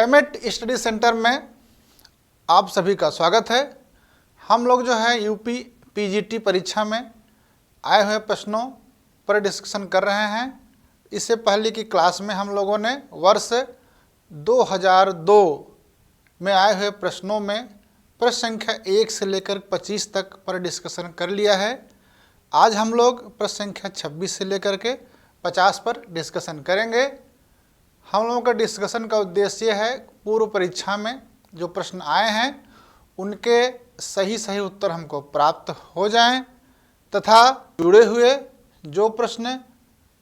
एमएट study centre में आप सभी का स्वागत है। हम लोग जो है यूपी पीजीटी परीक्षा में आए हुए प्रश्नों पर डिस्कशन कर रहे हैं। इससे पहले की क्लास में हम लोगों ने वर्ष 2002 में आए हुए प्रश्नों में प्रश्न संख्या 1 से लेकर 25 तक पर डिस्कशन कर लिया है। आज हम लोग प्रश्न संख्या 26 से लेकर के 50 पर डिस्कशन करेंगे। हम लोगों का डिस्कशन का उद्देश्य है पूर्व परीक्षा में जो प्रश्न आए हैं उनके सही उत्तर हमको प्राप्त हो जाएं तथा जुड़े हुए जो प्रश्न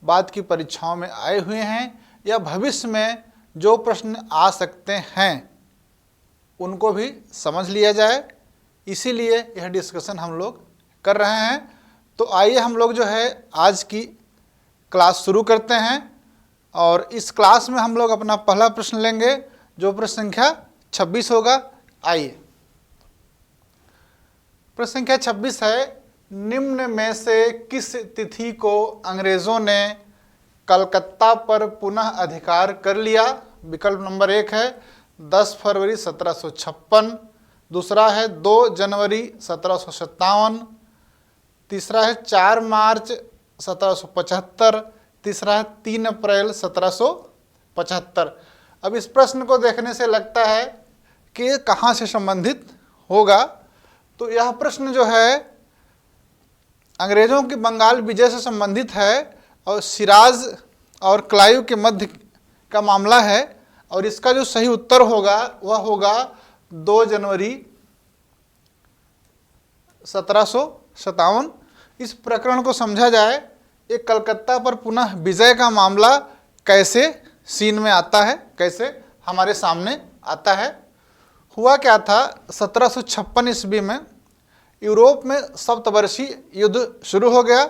बाद की परीक्षाओं में आए हुए हैं या भविष्य में जो प्रश्न आ सकते हैं उनको भी समझ लिया जाए, इसीलिए यह डिस्कशन हम लोग कर रहे हैं। तो आइए हम लोग जो है आज की क्लास शुरू करते हैं और इस क्लास में हम लोग अपना पहला प्रश्न लेंगे जो प्रश्न संख्या 26 होगा। आइए, प्रश्न संख्या 26 है, निम्न में से किस तिथि को अंग्रेजों ने कलकत्ता पर पुनः अधिकार कर लिया? विकल्प नंबर 1 है 10 फरवरी 1756, दूसरा है 2 जनवरी 1757, तीसरा है 4 मार्च 1775, तीसरा है 3 अप्रैल 1775। अब इस प्रश्न को देखने से लगता है कि ये कहाँ से संबंधित होगा, तो यह प्रश्न जो है अंग्रेजों की बंगाल विजय से संबंधित है और सिराज और क्लाइव के मध्य का मामला है और इसका जो सही उत्तर होगा वह होगा 2 जनवरी 1757। इस प्रकरण को समझा जाए, एक कलकत्ता पर पुनः विजय का मामला कैसे सीन में आता है, कैसे हमारे सामने आता है। हुआ क्या था, 1756 ईस्वी में यूरोप में सप्तवर्षीय युद्ध शुरू हो गया।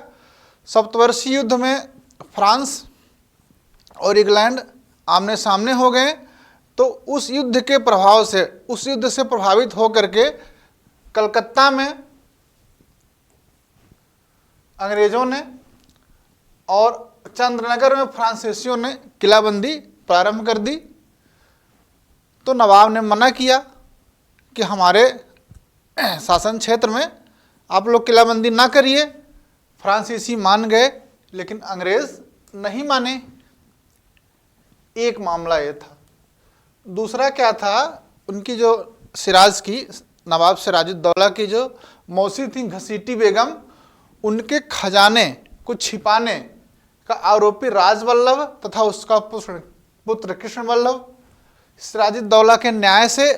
सप्तवर्षीय युद्ध में फ्रांस और इंग्लैंड आमने सामने हो गए। तो उस युद्ध के प्रभाव से, उस युद्ध से प्रभावित होकर के कलकत्ता में अंग्रेजों ने और चंद्रनगर में फ्रांसीसियों ने किलाबंदी प्रारंभ कर दी। तो नवाब ने मना किया कि हमारे शासन क्षेत्र में आप लोग किलाबंदी ना करिए। फ्रांसीसी मान गए लेकिन अंग्रेज नहीं माने। एक मामला ये था। दूसरा क्या था, उनकी जो सिराज की, नवाब सिराजुद्दौला की जो मौसी थी घसीटी बेगम, उनके खजाने को छिपाने का आरोपी राजवल्लभ तथा उसका पुत्र कृष्ण वल्लभ सिराजुद्दौला के न्याय से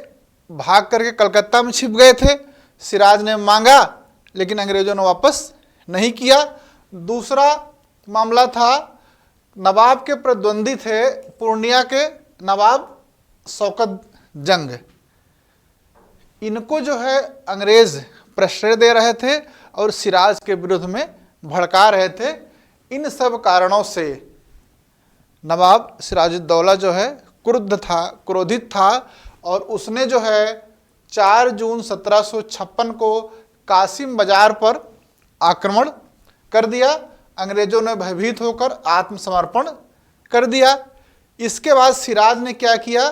भाग करके कलकत्ता में छिप गए थे। सिराज ने मांगा लेकिन अंग्रेजों ने वापस नहीं किया। दूसरा मामला था, नवाब के प्रतिद्वंदी थे पूर्णिया के नवाब शौकत जंग, इनको जो है अंग्रेज प्रश्रय दे रहे थे और सिराज के विरुद्ध में भड़का रहे थे। इन सब कारणों से नवाब सिराजुद्दौला जो है क्रोधित था और उसने जो है 4 जून 1756 को कासिम बाजार पर आक्रमण कर दिया। अंग्रेजों ने भयभीत होकर आत्मसमर्पण कर दिया। इसके बाद सिराज ने क्या किया,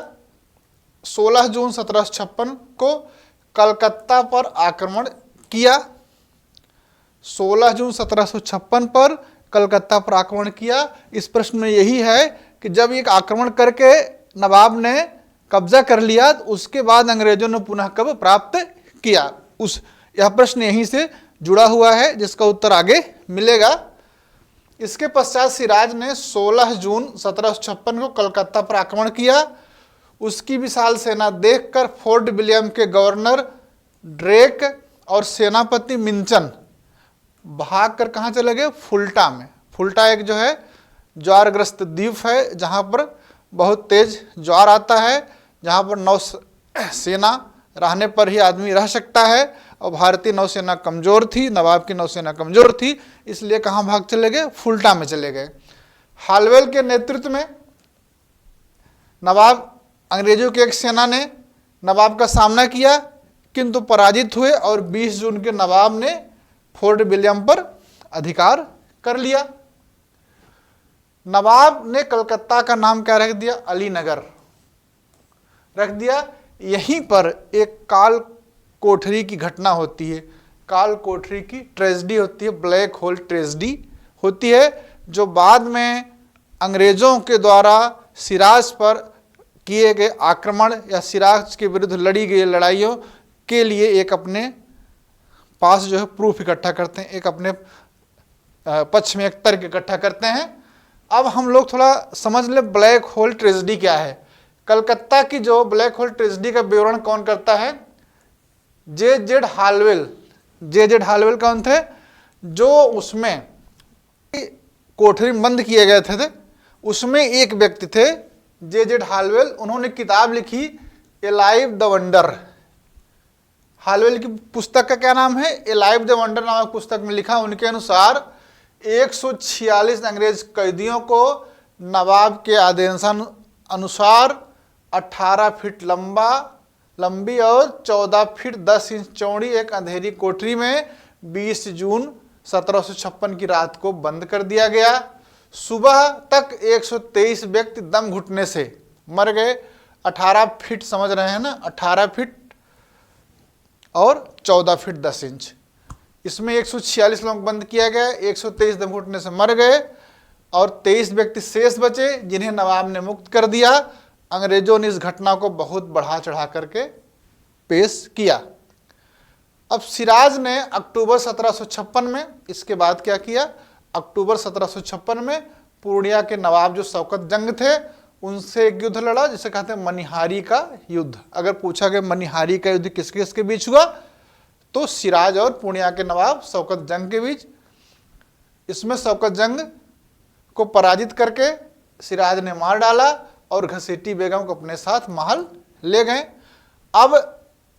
16 जून 1756 को कलकत्ता पर आक्रमण किया। 16 जून 1756 पर कलकत्ता पर आक्रमण किया। इस प्रश्न में यही है कि जब एक आक्रमण करके नवाब ने कब्जा कर लिया तो उसके बाद अंग्रेजों ने पुनः कब प्राप्त किया, यह प्रश्न यहीं से जुड़ा हुआ है जिसका उत्तर आगे मिलेगा। इसके पश्चात सिराज ने 16 जून 1756 को कलकत्ता पर आक्रमण किया। उसकी विशाल सेना देखकर फोर्ट विलियम के गवर्नर ड्रेक और सेनापति मिंचन भागकर कहाँ चले गए, फुल्टा में। फुल्टा एक जो है ज्वारग्रस्त द्वीप है जहाँ पर बहुत तेज ज्वार आता है, जहाँ पर नौसेना रहने पर ही आदमी रह सकता है और भारतीय नौसेना कमज़ोर थी, नवाब की नौसेना कमज़ोर थी, इसलिए कहाँ भाग चले गए, फुल्टा में चले गए। हालवेल के नेतृत्व में नवाब, अंग्रेजों की एक सेना ने नवाब का सामना किया किंतु पराजित हुए और 20 जून के नवाब ने फोर्ट विलियम पर अधिकार कर लिया। नवाब ने कलकत्ता का नाम क्या रख दिया, अलीनगर। रख दिया। यहीं पर एक काल कोठरी की घटना होती है, काल कोठरी की ट्रेजेडी होती है, ब्लैक होल ट्रेजेडी होती है, जो बाद में अंग्रेजों के द्वारा सिराज पर किए गए आक्रमण या सिराज के विरुद्ध लड़ी गई लड़ाइयों के लिए एक अपने पास जो है प्रूफ इकट्ठा करते हैं, एक अपने पक्ष में एक तर्क इकट्ठा करते हैं। अब हम लोग थोड़ा समझ ले ब्लैक होल ट्रेजेडी क्या है। कलकत्ता की जो ब्लैक होल ट्रेजेडी का विवरण कौन करता है? जे जेड हालवेल कौन थे? जो उसमें कोठरी में बंद किए गए थे, उसमें एक व्यक्ति थे जे हालवेल। उन्होंने किताब लिखी एलाइव द वंडर। हालवेल की पुस्तक का क्या नाम है? एलाइव द वंडर नामक पुस्तक में लिखा उनके अनुसार 146 अंग्रेज कैदियों को नवाब के आदेशानुसार 18 फीट लंबी और 14 फीट 10 इंच चौड़ी एक अंधेरी कोठरी में 20 जून 1756 की रात को बंद कर दिया गया। सुबह तक 123 व्यक्ति दम घुटने से मर गए। 18 फीट समझ रहे हैं ना, 18 फीट और 14 फीट 10 इंच, इसमें 146 लोग बंद किया गया, 123 दम घुटने से मर गए और 23 व्यक्ति शेष बचे जिन्हें नवाब ने मुक्त कर दिया। अंग्रेजों ने इस घटना को बहुत बढ़ा चढ़ा करके पेश किया। अब सिराज ने अक्टूबर 1756 में इसके बाद क्या किया? अक्टूबर 1756 में पूर्णिया के नवाब जो शौकत जंग थे उनसे एक युद्ध लड़ा जिसे कहते हैं मनिहारी का युद्ध। अगर पूछा गया मनिहारी का युद्ध किसके किसके बीच हुआ, तो सिराज और पूर्णिया के नवाब शौकत जंग के बीच। इसमें शौकत जंग को पराजित करके सिराज ने मार डाला और घसीटी बेगम को अपने साथ महल ले गए। अब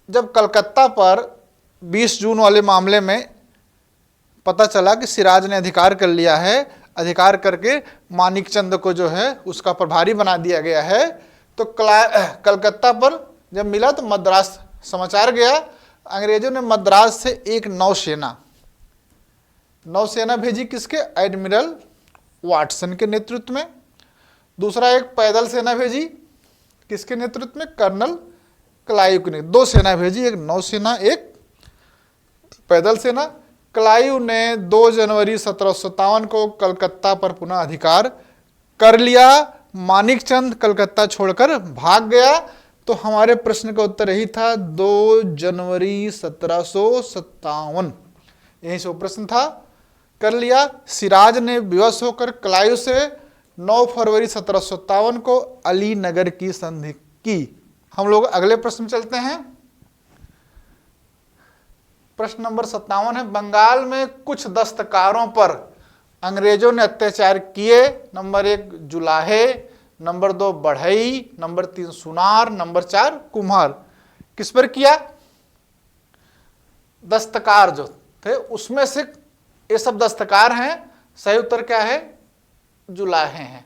जब कलकत्ता पर 20 जून वाले मामले में पता चला कि सिराज ने अधिकार कर लिया है, अधिकार करके मानिकचंद को जो है उसका प्रभारी बना दिया गया है, तो कलकत्ता पर जब मिला तो मद्रास समाचार गया। अंग्रेजों ने मद्रास से एक नौसेना भेजी, किसके? एडमिरल वाटसन के नेतृत्व में। दूसरा एक पैदल सेना भेजी, किसके नेतृत्व में? कर्नल क्लाइव ने। 2 सेना भेजी, एक नौसेना एक पैदल सेना। क्लाइव ने 2 जनवरी 1757 को कलकत्ता पर पुनः अधिकार कर लिया। मानिकचंद कलकत्ता छोड़कर भाग गया। तो हमारे प्रश्न का उत्तर यही था, 2 जनवरी 1757, यही से प्रश्न था, कर लिया। सिराज ने विवश होकर क्लाइव से 9 फरवरी 1757 को अलीनगर की संधि की। हम लोग अगले प्रश्न में चलते हैं। प्रश्न नंबर 57 है, बंगाल में कुछ दस्तकारों पर अंग्रेजों ने अत्याचार किए। नंबर 1 जुलाहे, नंबर 2 बढ़ई, नंबर 3 सुनार, नंबर 4 कुम्हार। किस पर किया? दस्तकार जो थे उसमें से ये सब दस्तकार हैं। सही उत्तर क्या है? जुलाहे हैं।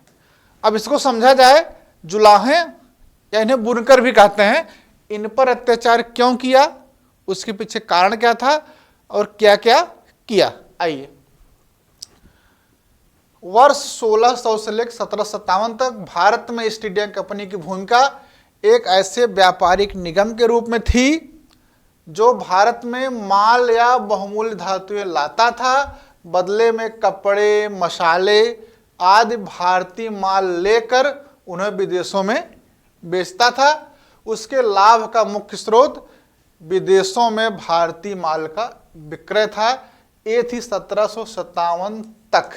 अब इसको समझा जाए, जुलाहे या इन्हें बुनकर भी कहते हैं, इन पर अत्याचार क्यों किया, उसके पीछे कारण क्या था और क्या क्या किया। आइए, वर्ष 1600 से लेकर 1757 तक भारत में ईस्ट इंडिया कंपनी की भूमिका एक ऐसे व्यापारिक निगम के रूप में थी जो भारत में माल या बहुमूल्य धातुएं लाता था, बदले में कपड़े, मसाले आदि भारतीय माल लेकर उन्हें विदेशों में बेचता था। उसके लाभ का मुख्य स्रोत विदेशों में भारतीय माल का विक्रय था। ये थी 1757 तक,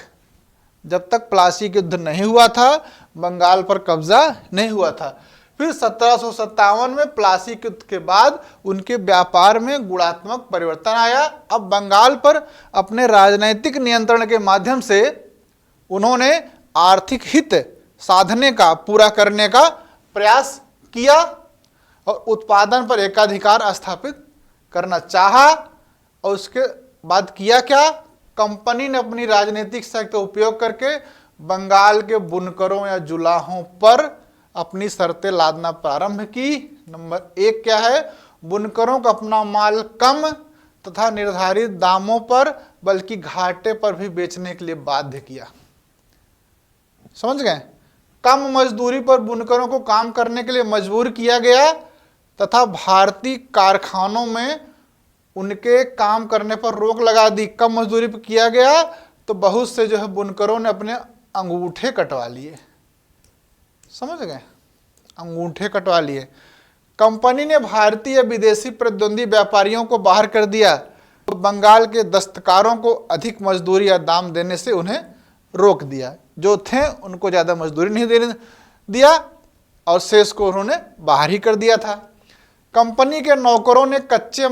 जब तक प्लासी युद्ध नहीं हुआ था, बंगाल पर कब्जा नहीं हुआ था। फिर 1757 में प्लासी युद्ध के बाद उनके व्यापार में गुणात्मक परिवर्तन आया। अब बंगाल पर अपने राजनैतिक नियंत्रण के माध्यम से उन्होंने आर्थिक हित साधने का, पूरा करने का प्रयास किया और उत्पादन पर एकाधिकार स्थापित करना चाहा। और उसके बाद किया क्या? कंपनी ने अपनी राजनीतिक शक्ति का उपयोग करके बंगाल के बुनकरों या जुलाहों पर अपनी शर्तें लादना प्रारंभ की। नंबर 1 क्या है? बुनकरों को अपना माल कम तथा निर्धारित दामों पर बल्कि घाटे पर भी बेचने के लिए बाध्य किया। समझ गए? कम मजदूरी पर बुनकरों को काम करने के लिए मजबूर किया गया तथा भारतीय कारखानों में उनके काम करने पर रोक लगा दी। कम मजदूरी पर किया गया तो बहुत से जो है बुनकरों ने अपने अंगूठे कटवा लिए। समझ गए, अंगूठे कटवा लिए। कंपनी ने भारतीय विदेशी प्रतिद्वंदी व्यापारियों को बाहर कर दिया तो बंगाल के दस्तकारों को अधिक मजदूरी या दाम देने से उन्हें रोक दिया। जो थे उनको ज़्यादा मजदूरी नहीं देने दिया और शेष को उन्होंने बाहर ही कर दिया था। कंपनी के नौकरों ने कच्चे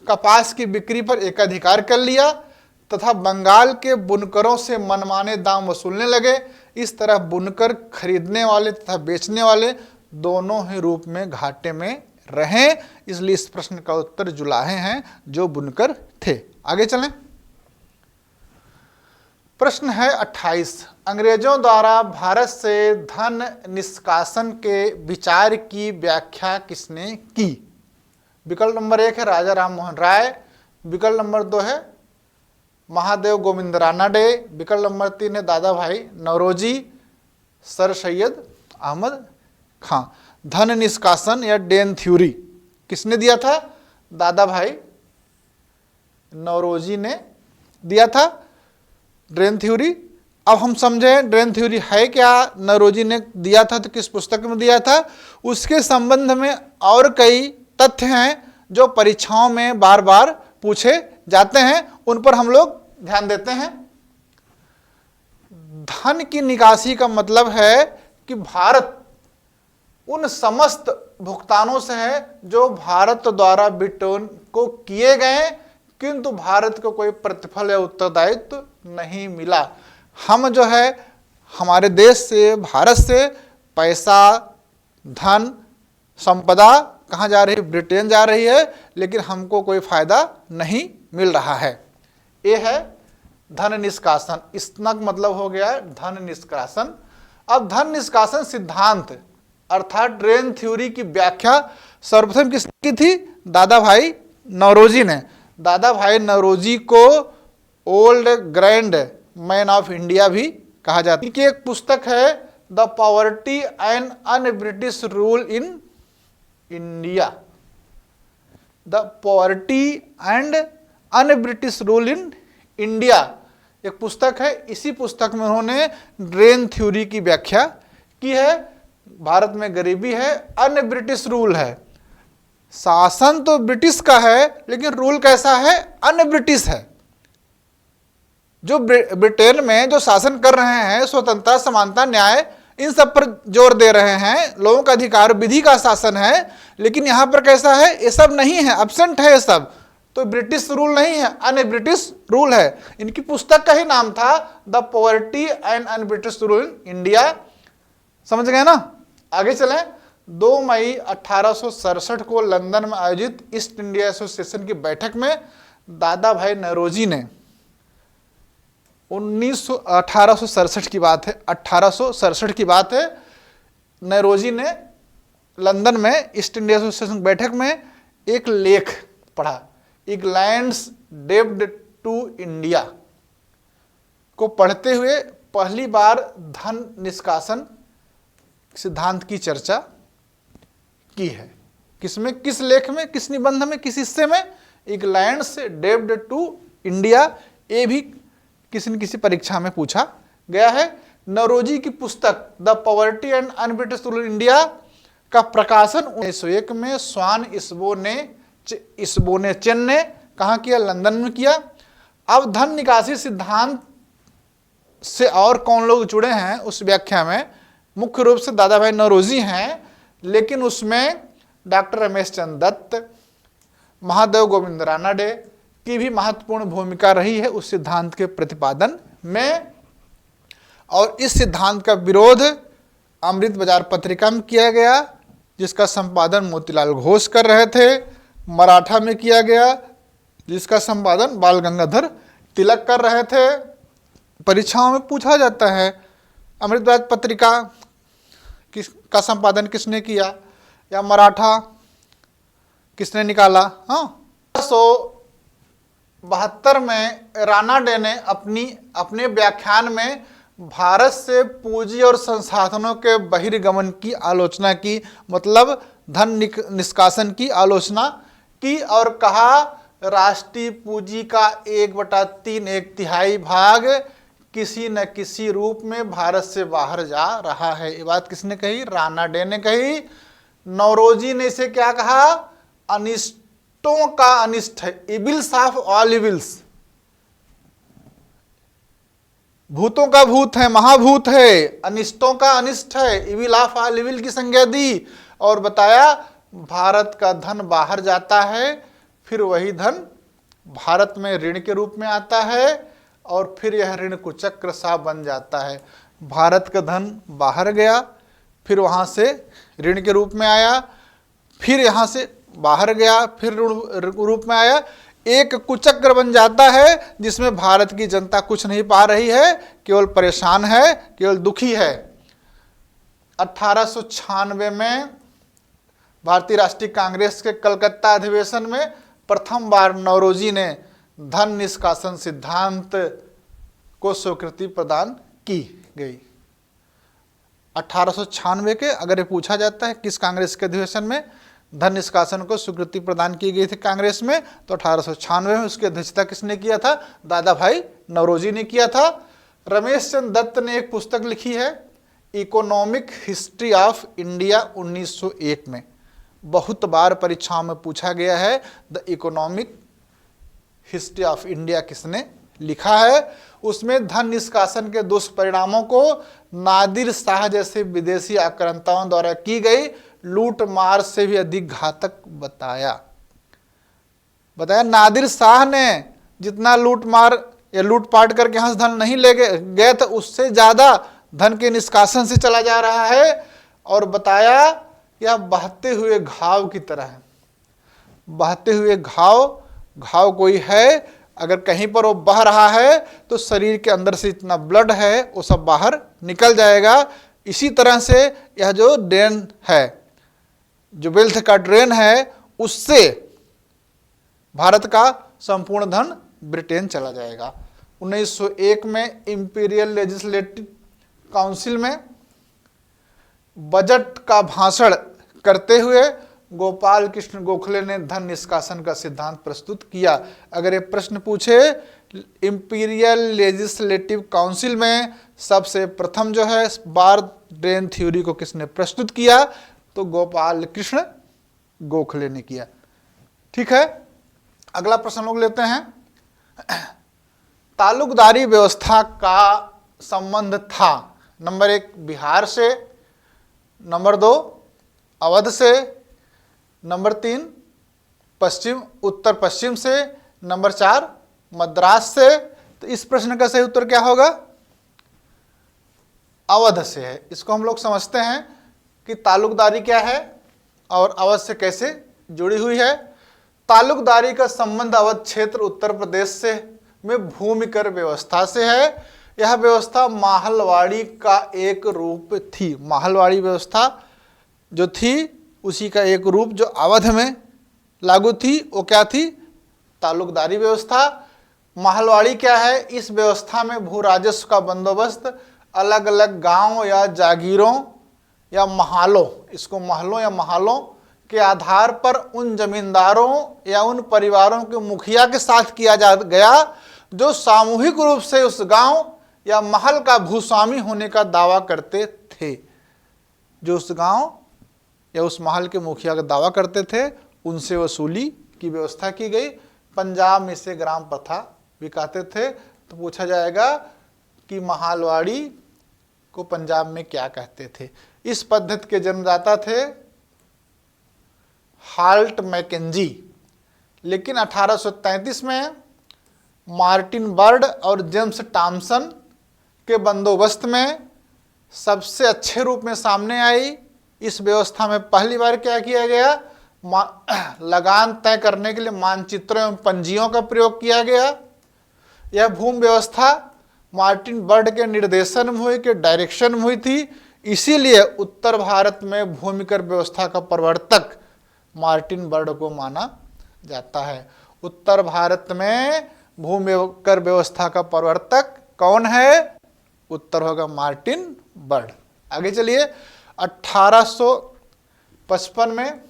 कपास की बिक्री पर एकाधिकार कर लिया तथा बंगाल के बुनकरों से मनमाने दाम वसूलने लगे। इस तरह बुनकर खरीदने वाले तथा बेचने वाले दोनों ही रूप में घाटे में रहे। इसलिए इस प्रश्न का उत्तर जुलाहे हैं जो बुनकर थे। आगे चलें। प्रश्न है 28। अंग्रेजों द्वारा भारत से धन निष्कासन के विचार की व्याख्या किसने की? विकल्प नंबर 1 है राजा राम मोहन राय, विकल्प नंबर 2 है महादेव गोविंद रानाडे, विकल्प नंबर 3 है दादा भाई नौरोजी, सर सैयद अहमद खां। धन निष्कासन या डेन थ्योरी किसने दिया था? दादा भाई नौरोजी ने दिया था ड्रेन थ्योरी। अब हम समझें ड्रेन थ्योरी है क्या, नौरोजी ने दिया था तो किस पुस्तक में दिया था, उसके संबंध में और कई तथ्य हैं जो परीक्षाओं में बार बार पूछे जाते हैं, उन पर हम लोग ध्यान देते हैं। धन की निकासी का मतलब है कि भारत उन समस्त भुगतानों से है जो भारत द्वारा ब्रिटेन को किए गए किंतु भारत को कोई प्रतिफल या उत्तरदायित्व नहीं मिला। हम जो है हमारे देश से, भारत से पैसा, धन, संपदा कहाँ जा रही है? ब्रिटेन जा रही है, लेकिन हमको कोई फायदा नहीं मिल रहा है। ये है धन निष्कासन। इसका मतलब हो गया धन निष्कासन। अब धन निष्कासन सिद्धांत अर्थात ड्रेन थ्योरी की व्याख्या सर्वप्रथम किसने की थी? दादा भाई नौरोजी ने। दादा भाई नौरोजी को old grand man of India भी कहा जाता है। इनकी एक पुस्तक है the poverty and un British rule in India. The poverty and un British rule in India एक पुस्तक है। इसी पुस्तक में उन्होंने ड्रेन थ्योरी की व्याख्या की है। भारत में गरीबी है, अन ब्रिटिश रूल है। शासन तो ब्रिटिश का है लेकिन रूल कैसा है? अन ब्रिटिश है। जो ब्रिटेन में जो शासन कर रहे हैं, स्वतंत्रता, समानता, न्याय, इन सब पर जोर दे रहे हैं, लोगों का अधिकार, विधि का शासन है, लेकिन यहां पर कैसा है? ये सब नहीं है, एब्सेंट है ये सब। तो ब्रिटिश रूल नहीं है, अन ब्रिटिश रूल है। इनकी पुस्तक का ही नाम था the poverty and un British rule in India. समझ गए ना? आगे चलें। 2 मई 1867 को लंदन में आयोजित ईस्ट इंडिया एसोसिएशन की बैठक में दादा भाई नौरोजी ने 1867 की बात है, 1867 की बात है, नौरोजी ने लंदन में ईस्ट इंडिया एसोसिएशन की बैठक में एक लेख पढ़ा, इंग्लैंड्स डेब्ट टू इंडिया को पढ़ते हुए पहली बार धन निष्कासन सिद्धांत की चर्चा की है। किसमें? किस लेख में, किस निबंध में, किस हिस्से में? इंग्लैंड्स डेब्ट टू इंडिया। ये भी किसी न किसी परीक्षा में पूछा गया है। नौरोजी की पुस्तक the poverty and un British rule India का प्रकाशन 1901 में स्वान इसबोने चेन ने कहाँ किया? लंदन में किया। अब धन निकासी सिद्धांत से और कौन लोग जुड़े हैं उस व्याख्या में? मुख्य रूप से दादा भाई नौरोजी हैं, लेकिन उसमें डॉक्टर रमेश चंद्र दत्त, महादेव गोविंद रानाडे की भी महत्वपूर्ण भूमिका रही है उस सिद्धांत के प्रतिपादन में। और इस सिद्धांत का विरोध अमृत बाजार पत्रिका में किया गया, जिसका संपादन मोतीलाल घोष कर रहे थे। मराठा में किया गया, जिसका संपादन बाल गंगाधर तिलक कर रहे थे। परीक्षाओं में पूछा जाता है अमृत बाजार पत्रिका का संपादन किसने किया या मराठा किसने निकाला? हाँ, 1972 में रानाडे ने अपने व्याख्यान में भारत से पूंजी और संसाधनों के बहिर्गमन की आलोचना की, मतलब धन निष्कासन की आलोचना की, और कहा राष्ट्रीय पूंजी का 1/3 1/3 भाग किसी न किसी रूप में भारत से बाहर जा रहा है। ये बात किसने कही? राणा डे ने कही। नौरोजी ने इसे क्या कहा? अनिष्टों का अनिष्ट है, इविल्स ऑफ ऑल इविल्स, भूतों का भूत है, महाभूत है, अनिष्टों का अनिष्ट है, इविल ऑफ ऑल इविल की संज्ञा दी, और बताया भारत का धन बाहर जाता है, फिर वही धन भारत में ऋण के रूप में आता है, और फिर यह ऋण कुचक्र सा बन जाता है। भारत का धन बाहर गया, फिर वहाँ से ऋण के रूप में आया, फिर यहाँ से बाहर गया, फिर ऋण रूप में आया, एक कुचक्र बन जाता है जिसमें भारत की जनता कुछ नहीं पा रही है, केवल परेशान है, केवल दुखी है। 1896 में भारतीय राष्ट्रीय कांग्रेस के कलकत्ता अधिवेशन में प्रथम बार नौरोजी ने धन निष्कासन सिद्धांत को स्वीकृति प्रदान की गई। 1896 के, अगर ये पूछा जाता है किस कांग्रेस के अधिवेशन में धन निष्कासन को स्वीकृति प्रदान की गई थी कांग्रेस में, तो 1896 में उसकी अध्यक्षता किसने किया था? दादा भाई नौरोजी ने किया था। रमेश चंद्र दत्त ने एक पुस्तक लिखी है इकोनॉमिक हिस्ट्री ऑफ इंडिया 1901 में, बहुत बार परीक्षाओं में पूछा गया है the economic history of India किसने लिखा है। उसमें धन निष्कासन के दुष्परिणामों को नादिर शाह जैसे विदेशी आक्रांताओं द्वारा की गई लूट मार से भी अधिक घातक बताया। नादिर शाह ने जितना लूट मार या लूटपाट करके यहाँ से धन नहीं ले गए तो उससे ज्यादा धन के निष्कासन से चला जा रहा है, और बताया यह बहते हुए घाव की तरह है। बहते हुए घाव कोई है, अगर कहीं पर वो बह रहा है तो शरीर के अंदर से इतना ब्लड है वो सब बाहर निकल जाएगा। इसी तरह से यह जो ड्रेन है, जो वेल्थ का ड्रेन है, उससे भारत का संपूर्ण धन ब्रिटेन चला जाएगा। 1901 में इंपीरियल लेजिस्लेटिव काउंसिल में बजट का भाषण करते हुए गोपाल कृष्ण गोखले ने धन निष्कासन का सिद्धांत प्रस्तुत किया। अगर ये प्रश्न पूछे इंपीरियल लेजिस्लेटिव काउंसिल में सबसे प्रथम जो है बार ड्रेन थ्योरी को किसने प्रस्तुत किया, तो गोपाल कृष्ण गोखले ने किया। ठीक है, अगला प्रश्न लोग लेते हैं। तालुकदारी व्यवस्था का संबंध था नंबर 1 बिहार से, नंबर 2 अवध से, नंबर 3 उत्तर पश्चिम से, नंबर 4 मद्रास से। तो इस प्रश्न का सही उत्तर क्या होगा? अवध से है। इसको हम लोग समझते हैं कि तालुकदारी क्या है और अवध से कैसे जुड़ी हुई है। तालुकदारी का संबंध अवध क्षेत्र उत्तर प्रदेश से में भूमि कर व्यवस्था से है। यह व्यवस्था माहलवाड़ी का एक रूप थी। माहलवाड़ी व्यवस्था जो थी उसी का एक रूप जो अवध में लागू थी, वो क्या थी? तालुकदारी व्यवस्था। माहलवाड़ी क्या है? इस व्यवस्था में भू राजस्व का बंदोबस्त अलग अलग गांव या जागीरों या महालों, इसको महलों या महालों के आधार पर उन जमींदारों या उन परिवारों के मुखिया के साथ किया जा गया जो सामूहिक रूप से उस गांव या महल का भूस्वामी होने का दावा करते थे। जो उस गांव या उस महल के मुखिया का दावा करते थे उनसे वसूली की व्यवस्था की गई। पंजाब में इसे ग्राम प्रथा भी कहते थे। तो पूछा जाएगा कि माहलवाड़ी को पंजाब में क्या कहते थे? इस पद्धति के जन्मदाता थे हाल्ट मैकेंजी, लेकिन 1833 में मार्टिन बर्ड और जेम्स टॉमसन के बंदोबस्त में सबसे अच्छे रूप में सामने आई। इस व्यवस्था में पहली बार क्या किया गया? लगान तय करने के लिए मानचित्रों एवं पंजियों का प्रयोग किया गया। यह भूमि व्यवस्था मार्टिन बर्ड के निर्देशन में हुई, के डायरेक्शन में हुई थी। इसीलिए उत्तर भारत में भूमि कर व्यवस्था का प्रवर्तक मार्टिन बर्ड को माना जाता है। उत्तर भारत में भूमि कर व्यवस्था का प्रवर्तक कौन है? उत्तर होगा मार्टिन बर्ड। आगे चलिए, 1855 में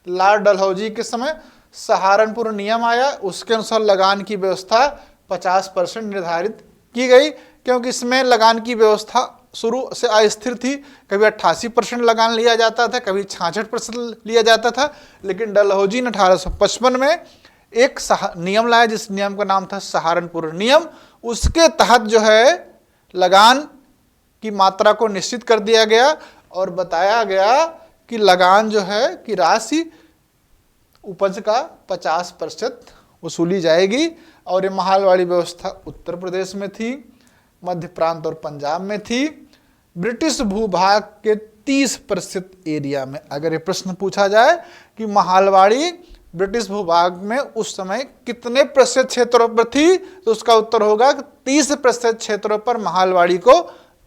लॉर्ड डलहौजी के समय सहारनपुर नियम आया। उसके अनुसार लगान की व्यवस्था 50% निर्धारित की गई, क्योंकि इसमें लगान की व्यवस्था शुरू से अस्थिर थी। कभी 88% लगान लिया जाता था, कभी 66% लिया जाता था। लेकिन डलहौजी ने 1855 में एक नियम लाया, जिस नियम का नाम था सहारनपुर नियम। उसके तहत जो है लगान की मात्रा को निश्चित कर दिया गया और बताया गया कि लगान जो है कि राशि उपज का 50% वसूली जाएगी। और ये महालवाड़ी व्यवस्था उत्तर प्रदेश में थी, मध्य प्रांत और पंजाब में थी। ब्रिटिश भूभाग के 30% एरिया में, अगर ये प्रश्न पूछा जाए कि महालवाड़ी ब्रिटिश भूभाग में उस समय कितने प्रतिशत क्षेत्रों पर थी, तो उसका उत्तर होगा कि 30% क्षेत्रों पर महालवाड़ी को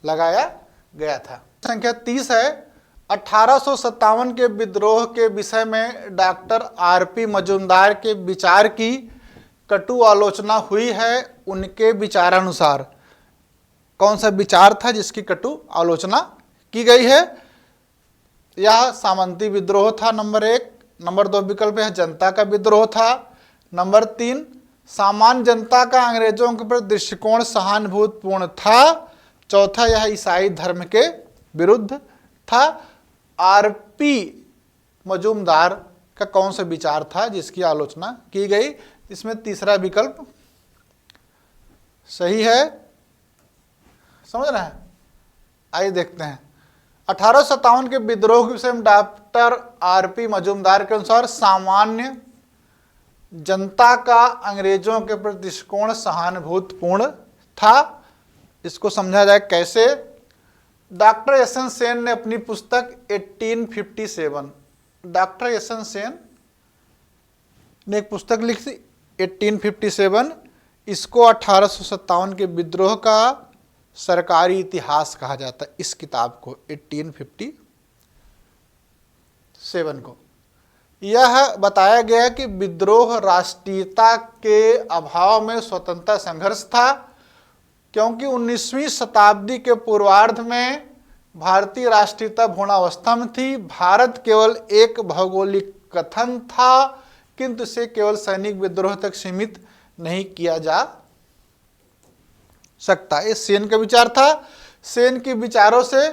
लगाया गया था। संख्या 30 है। 1857 के विद्रोह के विषय में डॉक्टर आरपी मजूमदार के विचार की कटु आलोचना हुई है। उनके विचारानुसार कौन सा विचार था जिसकी कटु आलोचना की गई है? यह सामंती विद्रोह था, नंबर 1। नंबर 2 विकल्प है जनता का विद्रोह था। नंबर 3 सामान्य जनता का अंग्रेजों के प्रति दृष्टिकोण सहानुभूतिपूर्ण था। चौथा यह ईसाई धर्म के विरुद्ध था। आरपी मजूमदार का कौन सा विचार था जिसकी आलोचना की गई? इसमें तीसरा विकल्प सही है। समझ रहे हैं? आइए देखते हैं। 1857 के विद्रोह के विषय में डॉक्टर आरपी मजूमदार के अनुसार सामान्य जनता का अंग्रेजों के प्रति दृष्टिकोण सहानुभूतिपूर्ण था। इसको समझा जाए कैसे? डॉक्टर एस एन सेन ने अपनी पुस्तक 1857, डॉक्टर एस एन सेन ने एक पुस्तक लिखी 1857। इसको 1857 के विद्रोह का सरकारी इतिहास कहा जाता है। इस किताब को 1857 को यह बताया गया कि विद्रोह राष्ट्रीयता के अभाव में स्वतंत्रता संघर्ष था, क्योंकि 19वीं शताब्दी के पूर्वार्ध में भारतीय राष्ट्रीयता भ्रूणावस्था में थी। भारत केवल एक भौगोलिक कथन था, किंतु इसे केवल सैनिक विद्रोह तक सीमित नहीं किया जा सकता। ये सेन का विचार था। सेन के विचारों से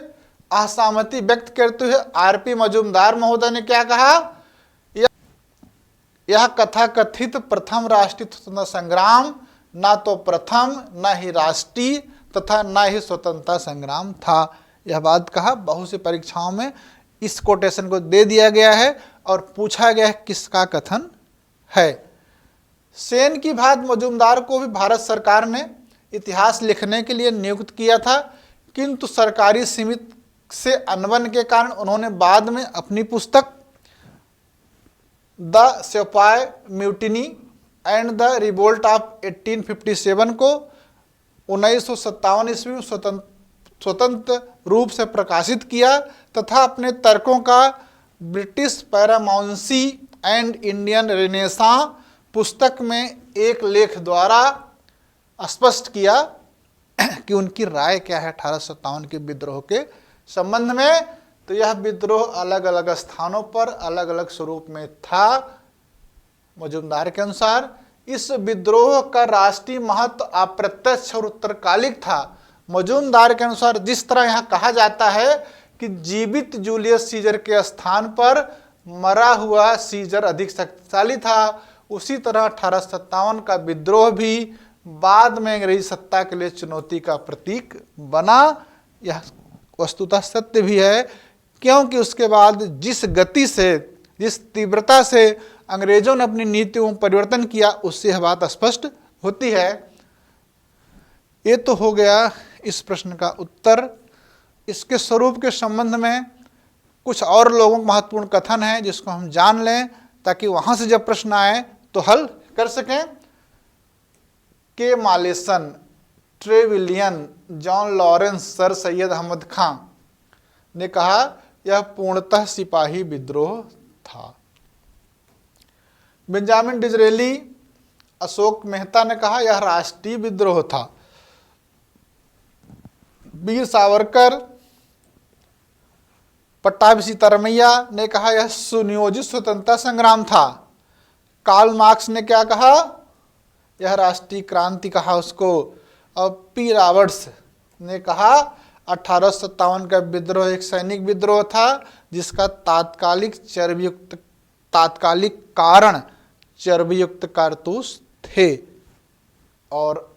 असहमति व्यक्त करते हुए आरपी मजूमदार महोदय ने क्या कहा? यह कथा कथित प्रथम राष्ट्रीय स्वतंत्रता संग्राम ना तो प्रथम, न ही राष्ट्रीय तथा न ही स्वतंत्रता संग्राम था। यह बात कहा। बहुत सी परीक्षाओं में इस कोटेशन को दे दिया गया है और पूछा गया है किसका कथन है। सेन की भांति मजूमदार को भी भारत सरकार ने इतिहास लिखने के लिए नियुक्त किया था, किंतु सरकारी सीमित से अनबन के कारण उन्होंने बाद में अपनी पुस्तक द सिपाही mutiny and the revolt of 1857 को 1957 ईस्वी में स्वतंत्र रूप से प्रकाशित किया तथा अपने तर्कों का British paramountcy and Indian renaissance पुस्तक में एक लेख द्वारा स्पष्ट किया कि उनकी राय क्या है 1857 के विद्रोह के संबंध में। तो यह विद्रोह अलग अलग स्थानों पर अलग अलग स्वरूप में था। मजूमदार के अनुसार इस विद्रोह का राष्ट्रीय महत्व अप्रत्यक्ष और उत्तरकालिक था। मजूमदार के अनुसार जिस तरह यहाँ कहा जाता है कि जीवित जूलियस सीजर के स्थान पर मरा हुआ सीजर अधिक शक्तिशाली था, उसी तरह 1857 का विद्रोह भी बाद में अंग्रेजी सत्ता के लिए चुनौती का प्रतीक बना। यह वस्तुतः सत्य भी है, क्योंकि उसके बाद जिस गति से, जिस तीव्रता से अंग्रेजों ने अपनी नीतियों में परिवर्तन किया, उससे यह बात स्पष्ट होती है। ये तो हो गया इस प्रश्न का उत्तर। इसके स्वरूप के संबंध में कुछ और लोगों के महत्वपूर्ण कथन है जिसको हम जान लें, ताकि वहां से जब प्रश्न आए तो हल कर सकें। के Malleson, Trevelyan, John Lawrence, sir Syed Ahmad Khan ने कहा यह पूर्णतः सिपाही विद्रोह था। बेंजामिन डिजरेली, अशोक मेहता ने कहा यह राष्ट्रीय विद्रोह था। वीर सावरकर, पट्टाभी सीतारमैया ने कहा यह सुनियोजित स्वतंत्रता संग्राम था। कार्ल मार्क्स ने क्या कहा, यह राष्ट्रीय क्रांति कहा उसको। और पी रॉबर्ट्स ने कहा 1857 का विद्रोह एक सैनिक विद्रोह था जिसका तात्कालिक कारण चर्बीयुक्त कारतूस थे। और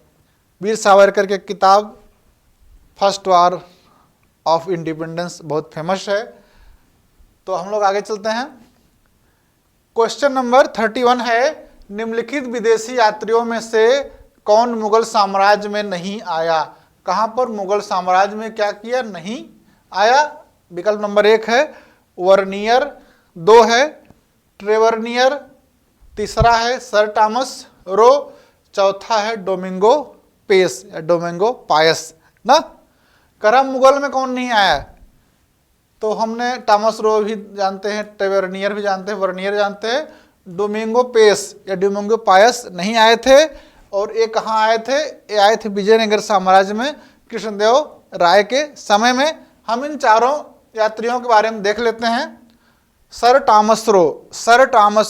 वीर सावरकर की किताब फर्स्ट वार ऑफ इंडिपेंडेंस बहुत फेमस है। तो हम लोग आगे चलते हैं। क्वेश्चन नंबर 31 है, निम्नलिखित विदेशी यात्रियों में से कौन मुगल साम्राज्य में नहीं आया। कहां पर मुगल साम्राज्य में क्या किया, नहीं आया। विकल्प नंबर 1 है वर्नियर, 2 है ट्रेवर्नियर, तीसरा है सर टॉमस रो, चौथा है डोमिंगो पेस या डोमिंगो पायस ना। करम मुगल में कौन नहीं आया, तो हमने टॉमस रो भी जानते हैं, ट्रेवर्नियर भी जानते हैं, वर्नियर जानते हैं, डोमिंगो पेस या डोमिंगो पायस नहीं आए थे। और ये कहाँ आए थे, ये आए थे विजयनगर साम्राज्य में कृष्णदेव राय के समय में। हम इन चारों यात्रियों के बारे में देख लेते हैं। सर टॉमस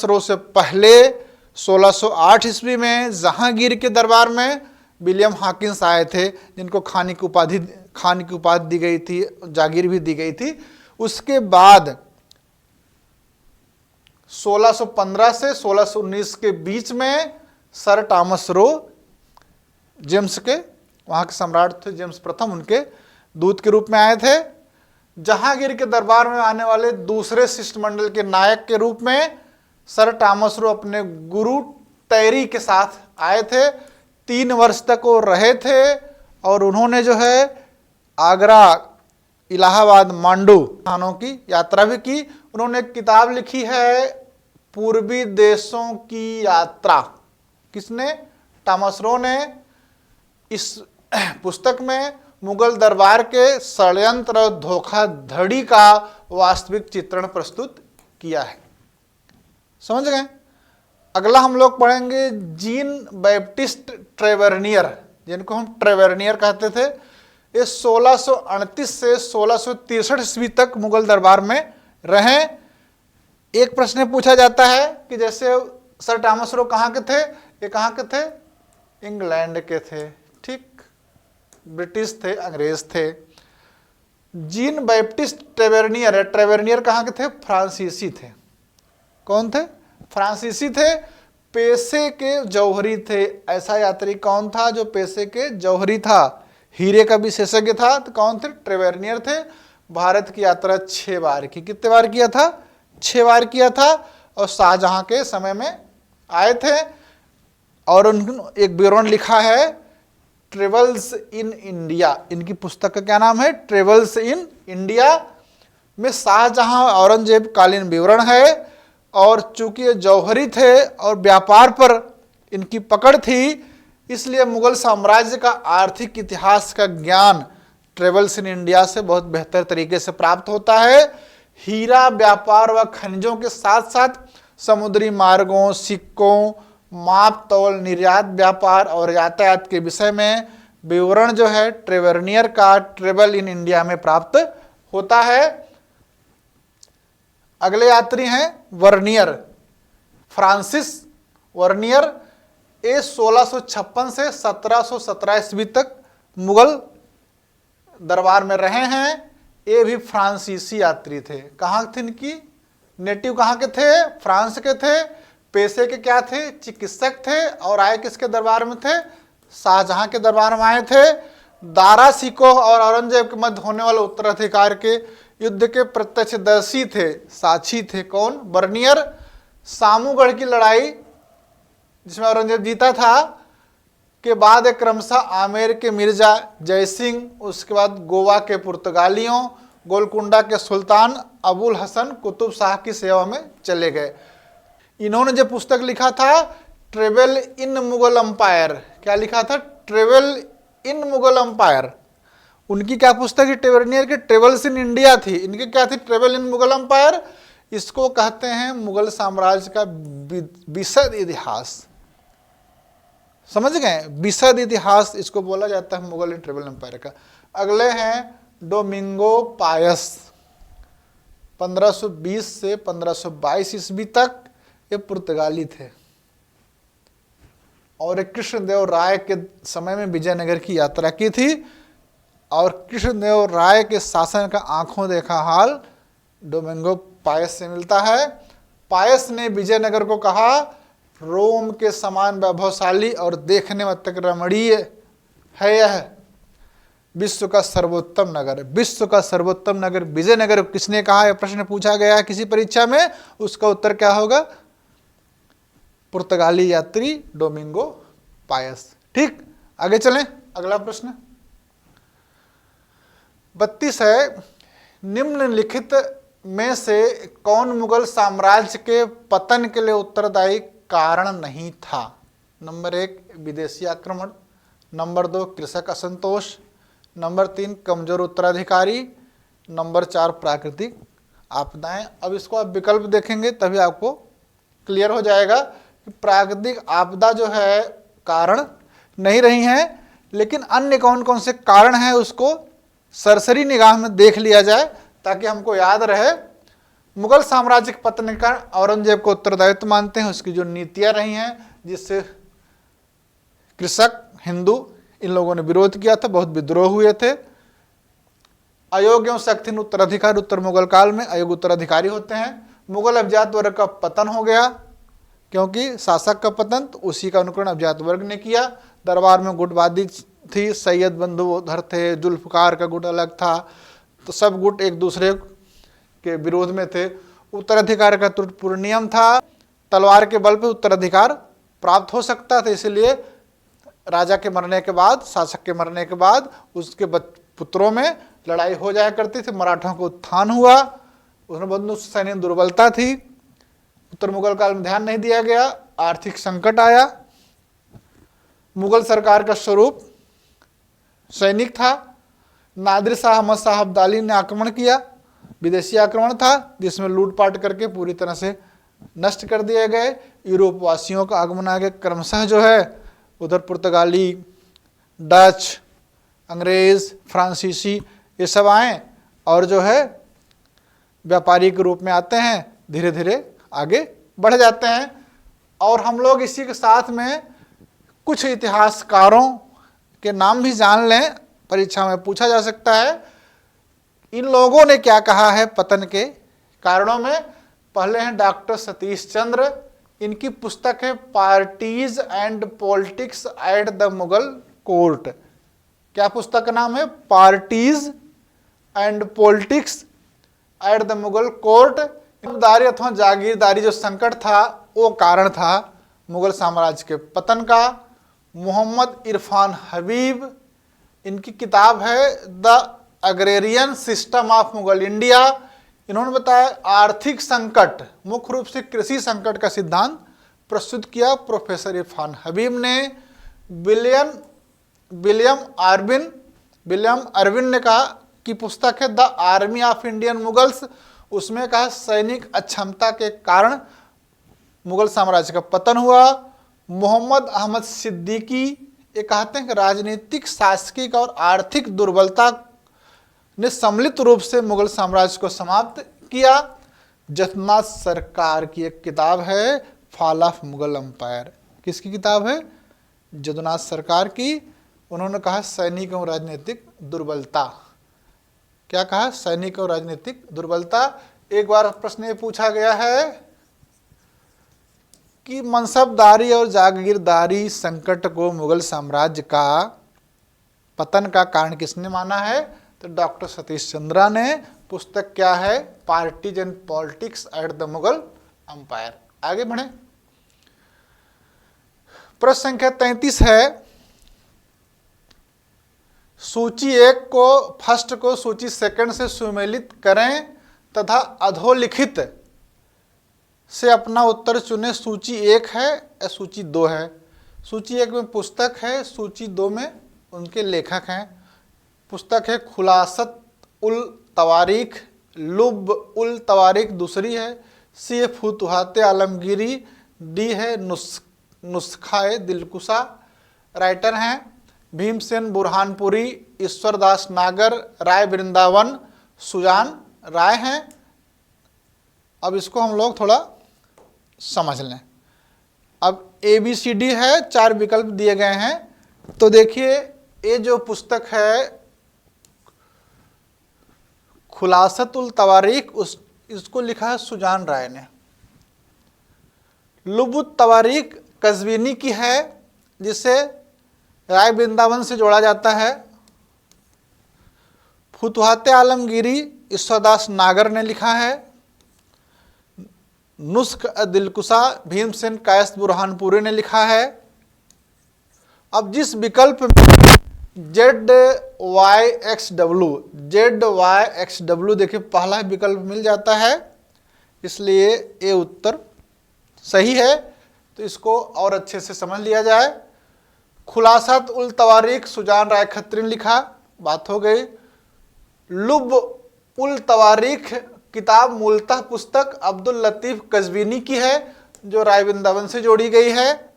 रो से पहले 1608 ईस्वी में जहांगीर के दरबार में विलियम हॉकिंस आए थे, जिनको खानी की उपाधि दी गई थी, जागीर भी दी गई थी। उसके बाद 1615 से 1619 के बीच में सर टॉमस रो जेम्स के, वहाँ के सम्राट थे जेम्स प्रथम, उनके दूत के रूप में आए थे। जहांगीर के दरबार में आने वाले दूसरे शिष्टमंडल के नायक के रूप में सर टॉमस रो अपने गुरु टैरी के साथ आए थे। 3 वर्ष तक वो रहे थे और उन्होंने जो है आगरा, इलाहाबाद, मांडू स्थानों की यात्रा भी की। उन्होंने एक किताब लिखी है पूर्वी देशों की यात्रा। किसने, टॉमस रो ने। इस पुस्तक में मुगल दरबार के षड्यंत्र और धोखाधड़ी का वास्तविक चित्रण प्रस्तुत किया है। समझ गए। अगला हम लोग पढ़ेंगे जीन बैप्टिस्ट ट्रेवर्नियर, जिनको हम ट्रेवर्नियर कहते थे। ये 1638 से 1663 ईस्वी तक मुगल दरबार में रहे। एक प्रश्न पूछा जाता है कि जैसे सर टॉमस रो कहाँ के थे, ये कहाँ के थे, इंग्लैंड के थे, ठीक, ब्रिटिश थे, अंग्रेज थे। जीन बैप्टिस्ट ट्रेवर्नियर कहाँ के थे, फ्रांसीसी थे। कौन थे, फ्रांसीसी थे, पेशे के जौहरी थे। ऐसा यात्री कौन था जो पेशे के जौहरी था, हीरे का विशेषज्ञ था, तो कौन थे, ट्रेवर्नियर थे। भारत की यात्रा 6 बार की, कितने बार किया था, 6 बार किया था। और शाहजहां के समय में आए थे। और उन्होंने एक विवरण लिखा है ट्रेवल्स इन इंडिया, इनकी पुस्तक का क्या नाम है, ट्रेवल्स इन इंडिया में शाहजहां औरंगजेब कालीन विवरण है। और चूंकि ये जौहरी थे और व्यापार पर इनकी पकड़ थी, इसलिए मुगल साम्राज्य का आर्थिक इतिहास का ज्ञान ट्रेवल्स इन इंडिया से बहुत बेहतर तरीके से प्राप्त होता है। हीरा व्यापार व खनिजों के साथ साथ समुद्री मार्गों, सिक्कों, माप तौल, निर्यात व्यापार और यातायात के विषय में विवरण जो है ट्रेवर्नियर का ट्रेवल इन इंडिया में प्राप्त होता है। अगले यात्री हैं वर्नियर, फ्रांसिस वर्नियर। ये 1656 से 1717 ईस्वी तक मुगल दरबार में रहे हैं। ये भी फ्रांसीसी यात्री थे। कहाँ थे इनकी, नेटिव कहाँ के थे, फ्रांस के थे। पेशे के क्या थे, चिकित्सक थे। और आए किसके दरबार में थे, शाहजहां के दरबार में आए थे। दारा सिकोह और औरंगजेब के मध्य होने वाले उत्तराधिकार के युद्ध के प्रत्यक्षदर्शी थे, साक्षी थे। कौन, वर्नियर। सामूगढ़ की लड़ाई जिसमें औरंगजेब जीता था के बाद एक क्रमशः आमेर के मिर्जा जयसिंह, उसके बाद गोवा के पुर्तगालियों, गोलकुंडा के सुल्तान अबुल हसन कुतुब शाह की सेवा में चले गए। इन्होंने जो पुस्तक लिखा था ट्रेवल इन मुगल अंपायर, क्या लिखा था, ट्रेवल इन मुगल अंपायर। उनकी क्या पुस्तक है, ट्रेवर्नियर की ट्रेवल्स इन इंडिया थी। इनकी क्या थी, ट्रेवल इन मुगल अंपायर। इसको कहते हैं मुगल साम्राज्य का विशद इतिहास। समझ गए, विशद इतिहास इसको बोला जाता है मुगल एंड ट्राइबल एम्पायर का। अगले हैं डोमिंगो पायस, 1520 से 1522 ईस्वी तक ये पुर्तगाली थे और कृष्णदेव राय के समय में विजयनगर की यात्रा की थी और कृष्णदेव राय के शासन का आंखों देखा हाल डोमिंगो पायस से मिलता है। पायस ने विजयनगर को कहा रोम के समान वैभवशाली और देखने में तक रमणीय है यह विश्व का सर्वोत्तम नगर। विश्व का सर्वोत्तम नगर विजयनगर किसने कहा, यह प्रश्न पूछा गया है किसी परीक्षा में, उसका उत्तर क्या होगा, पुर्तगाली यात्री डोमिंगो पायस। ठीक, आगे चलें, अगला प्रश्न 32 है, निम्नलिखित में से कौन मुगल साम्राज्य के पतन के लिए उत्तरदायी कारण नहीं था। नंबर 1 विदेशी आक्रमण, नंबर 2 कृषक असंतोष, नंबर 3 कमजोर उत्तराधिकारी, नंबर 4 प्राकृतिक आपदाएं। अब इसको आप विकल्प देखेंगे तभी आपको क्लियर हो जाएगा कि प्राकृतिक आपदा जो है कारण नहीं रही है, लेकिन अन्य कौन कौन से कारण हैं उसको सरसरी निगाह में देख लिया जाए ताकि हमको याद रहे। मुगल साम्राज्य के पतन के कारण औरंगजेब को उत्तरदायित्व मानते हैं, उसकी जो नीतियां रही हैं जिससे कृषक हिंदू इन लोगों ने विरोध किया था, बहुत विद्रोह हुए थे। अयोग्य एवं शक्तिहीन उत्तराधिकारी, उत्तर मुगल काल में अयोग्य उत्तराधिकारी होते हैं। मुगल अभिजात वर्ग का पतन हो गया क्योंकि शासक का पतन तो उसी का अनुकरण अभिजात वर्ग ने किया। दरबार में गुटबादी थी, सैयद बंधु उधर थे, जुल्फकार का गुट अलग था, तो सब गुट एक दूसरे के विरोध में थे। उत्तराधिकार का त्रुटिपूर्ण नियम था, तलवार के बल पे उत्तराधिकार प्राप्त हो सकता था, इसलिए राजा के मरने के बाद, शासक के मरने के बाद उसके पुत्रों में लड़ाई हो जाया करती थी। मराठों को उत्थान हुआ, उसमें बंधु सैन्य दुर्बलता थी, उत्तर मुगल काल में ध्यान नहीं दिया गया, आर्थिक संकट आया। मुगल सरकार का स्वरूप सैनिक था। नादिर शाह अहमद शाह अब्दाली ने आक्रमण किया, विदेशी आक्रमण था जिसमें लूटपाट करके पूरी तरह से नष्ट कर दिए गए। यूरोप वासियों का आगमन आगे क्रमशः जो है उधर पुर्तगाली, डच, अंग्रेज, फ्रांसीसी ये सब आए और जो है व्यापारी के रूप में आते हैं, धीरे धीरे आगे बढ़ जाते हैं। और हम लोग इसी के साथ में कुछ इतिहासकारों के नाम भी जान लें, परीक्षा में पूछा जा सकता है इन लोगों ने क्या कहा है पतन के कारणों में। पहले हैं डॉक्टर सतीश चंद्र, इनकी पुस्तक है parties and politics at the Mughal court. क्या पुस्तक का नाम है, parties and politics at the Mughal court. जमींदारी अथवा जागीरदारी जो संकट था वो कारण था मुगल साम्राज्य के पतन का। मोहम्मद इरफान हबीब, इनकी किताब है the agrarian system of Mughal India. इन्होंने बताया आर्थिक संकट, मुख्य रूप से कृषि संकट का सिद्धांत प्रस्तुत किया प्रोफेसर इरफान हबीब ने। विलियम अरविन ने कहा कि पुस्तक है the army of Indian Mughals, उसमें कहा सैनिक अक्षमता के कारण मुगल साम्राज्य का पतन हुआ। मोहम्मद अहमद सिद्दीकी ये कहते हैं कि राजनीतिक, शासकीय और आर्थिक दुर्बलता ने सम्मिलित रूप से मुगल साम्राज्य को समाप्त किया। जदनाथ सरकार की एक किताब है फॉल ऑफ मुगल एम्पायर। किसकी किताब है, जदनाथ सरकार की। उन्होंने कहा सैनिक एवं राजनीतिक दुर्बलता। क्या कहा, सैनिक और राजनीतिक दुर्बलता। एक बार प्रश्न ये पूछा गया है कि मनसबदारी और जागीरदारी संकट को मुगल साम्राज्य का पतन का कारण किसने माना है, तो डॉक्टर सतीश चंद्रा ने। पुस्तक क्या है, parties and politics at the Mughal empire. आगे बढ़े, प्रश्न संख्या 33 है, सूची 1 को फर्स्ट को सूची सेकंड से सुमेलित करें तथा अधोलिखित से अपना उत्तर चुने। सूची 1 है या सूची 2 है। सूची 1 में पुस्तक है, सूची 2 में उनके लेखक हैं। पुस्तक है खुलासत उल तवारीख, लुब उल तवारीख दूसरी है, सी है फुतुहात आलमगीरी, डी है नुस्खाए दिलकुशा। राइटर हैं भीमसेन बुरहानपुरी, ईश्वरदास नागर, राय वृंदावन, सुजान राय हैं। अब इसको हम लोग थोड़ा समझ लें। अब ABCD है, 4 विकल्प दिए गए हैं। तो देखिए ये जो पुस्तक है खुलासतुल तवारीख, इसको लिखा है सुजान राय ने। लुबुत तवारीख कज़वीनी की है, जिसे राय वृंदावन से जोड़ा जाता है। फुतुहात आलमगीरी ईश्वरदास नागर ने लिखा है। नुस्ख दिलकुशा भीमसेन कायस्थ बुरहानपुरी ने लिखा है। अब जिस विकल्प में ZYXW देखिए पहला विकल्प मिल जाता है, इसलिए ये उत्तर सही है। तो इसको और अच्छे से समझ लिया जाए। खुलासत उल तवारीख सुजान राय खत्री ने लिखा, बात हो गई। लुब उल तवारीख किताब मूलतः पुस्तक अब्दुल लतीफ कज़वीनी की है, जो राय वृंदावन से जोड़ी गई है।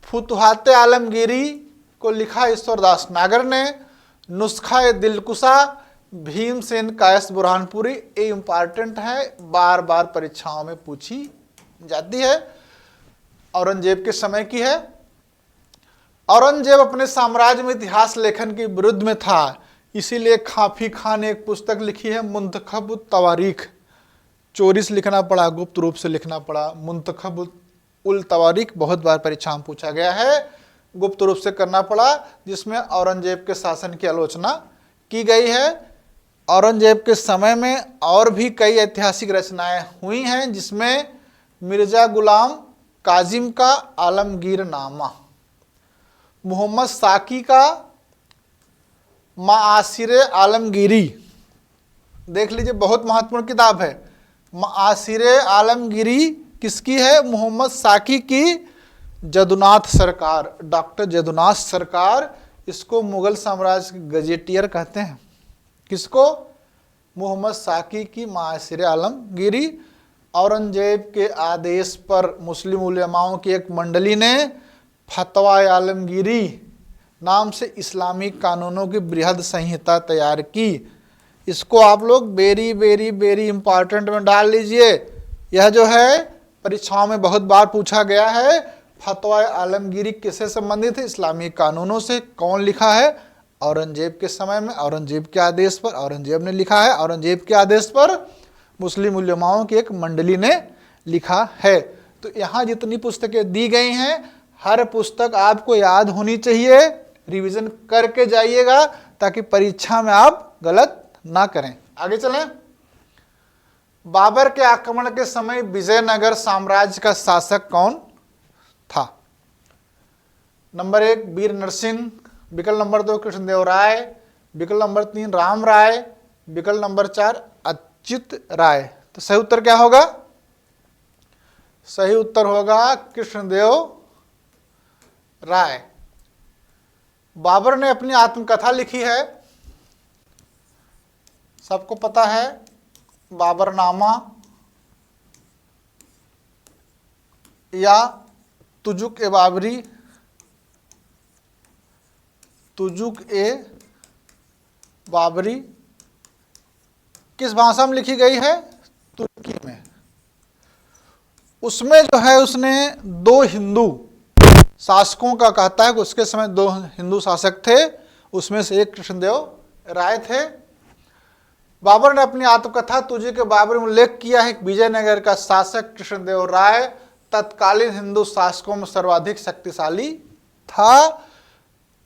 फुतुहात आलमगीरी को लिखा ईश्वरदास नागर ने। नुस्खा दिलकुशा भीमसेन कायस्थ बुरहानपुरी, ये इंपॉर्टेंट है, बार बार परीक्षाओं में पूछी जाती है। औरंगजेब के समय की है। औरंगजेब अपने साम्राज्य में इतिहास लेखन के विरुद्ध में था, इसीलिए खाफी खान ने एक पुस्तक लिखी है मुंतखब तवारीख। चोरी से लिखना पड़ा, गुप्त रूप से लिखना पड़ा। मुंतखब उल तवारीख बहुत बार परीक्षा में पूछा गया है, गुप्त रूप से करना पड़ा, जिसमें औरंगजेब के शासन की आलोचना की गई है। औरंगजेब के समय में और भी कई ऐतिहासिक रचनाएं हुई हैं, जिसमें मिर्जा गुलाम काजिम का आलमगीरनामा, मोहम्मद साकी का माआसिर आलमगीरी, देख लीजिए बहुत महत्वपूर्ण किताब है। माआसिर आलमगीरी किसकी है? मोहम्मद साकी की। जदुनाथ सरकार, डॉक्टर जदुनाथ सरकार, इसको मुगल साम्राज्य के गजेटियर कहते हैं। किसको? मोहम्मद साकी की माआसिर आलमगीरी। औरंगजेब के आदेश पर मुस्लिम उलेमाओं की एक मंडली ने फतवा आलमगीरी नाम से इस्लामिक कानूनों की बृहद संहिता तैयार की। इसको आप लोग वेरी वेरी वेरी इंपॉर्टेंट में डाल लीजिए। यह जो है परीक्षाओं में बहुत बार पूछा गया है। फतवा आलमगीरी किससे संबंधित है? इस्लामिक कानूनों से। कौन लिखा है? औरंगजेब के समय में, औरंगजेब के आदेश पर। औरंगजेब ने लिखा है, औरंगजेब के आदेश पर मुस्लिम उलेमाओं की एक मंडली ने लिखा है। तो यहाँ जितनी पुस्तकें दी गई हैं, हर पुस्तक आपको याद होनी चाहिए, रिवीजन करके जाइएगा, ताकि परीक्षा में आप गलत ना करें। आगे चलें। बाबर के आक्रमण के समय विजयनगर साम्राज्य का शासक कौन था? नंबर 1 वीर नरसिंह, विकल्प नंबर 2 कृष्णदेव राय, विकल्प नंबर 3 राम राय, विकल्प नंबर 4 अच्युत राय। तो सही उत्तर क्या होगा? सही उत्तर होगा कृष्णदेव राय। बाबर ने अपनी आत्मकथा लिखी है, सबको पता है, बाबरनामा या तुजुक ए बाबरी, तुजुक ए बाबरी। किस भाषा में लिखी गई है? तुर्की में। उसमें जो है उसने 2 हिंदू शासकों का कहता है कि उसके समय 2 हिंदू शासक थे, उसमें से एक कृष्णदेव राय थे। बाबर ने अपनी आत्मकथा तुजुक ए बाबरी में उल्लेख किया है कि विजयनगर का शासक कृष्णदेव राय तत्कालीन हिंदू शासकों में सर्वाधिक शक्तिशाली था।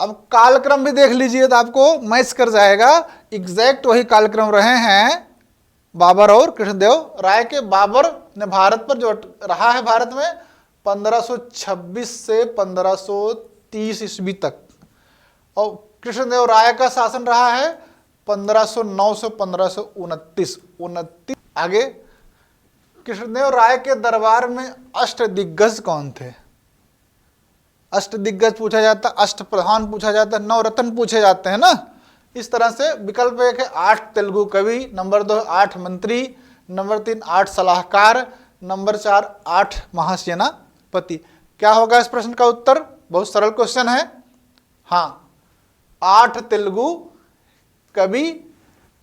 अब कालक्रम भी देख लीजिए तो आपको मैच कर जाएगा। एग्जैक्ट वही कालक्रम रहे हैं बाबर और कृष्णदेव राय के। बाबर ने भारत पर जो रहा है, भारत में 1526 से 1530 ईस्वी तक, और कृष्णदेव राय का शासन रहा है 1509 से 1529। आगे, कृष्णदेव राय के दरबार में अष्टदिग्गज कौन थे? अष्टदिग्गज पूछा जाता, अष्टप्रधान पूछा जाता, नवरत्न पूछे जाते हैं ना, इस तरह से। विकल्प 1 है 8 तेलुगु कवि, नंबर 2 8 मंत्री, नंबर 3 8 सलाहकार, नंबर 4 8 महासेनापति। क्या होगा इस प्रश्न का उत्तर? बहुत सरल क्वेश्चन है, हाँ, 8 तेलुगु कवि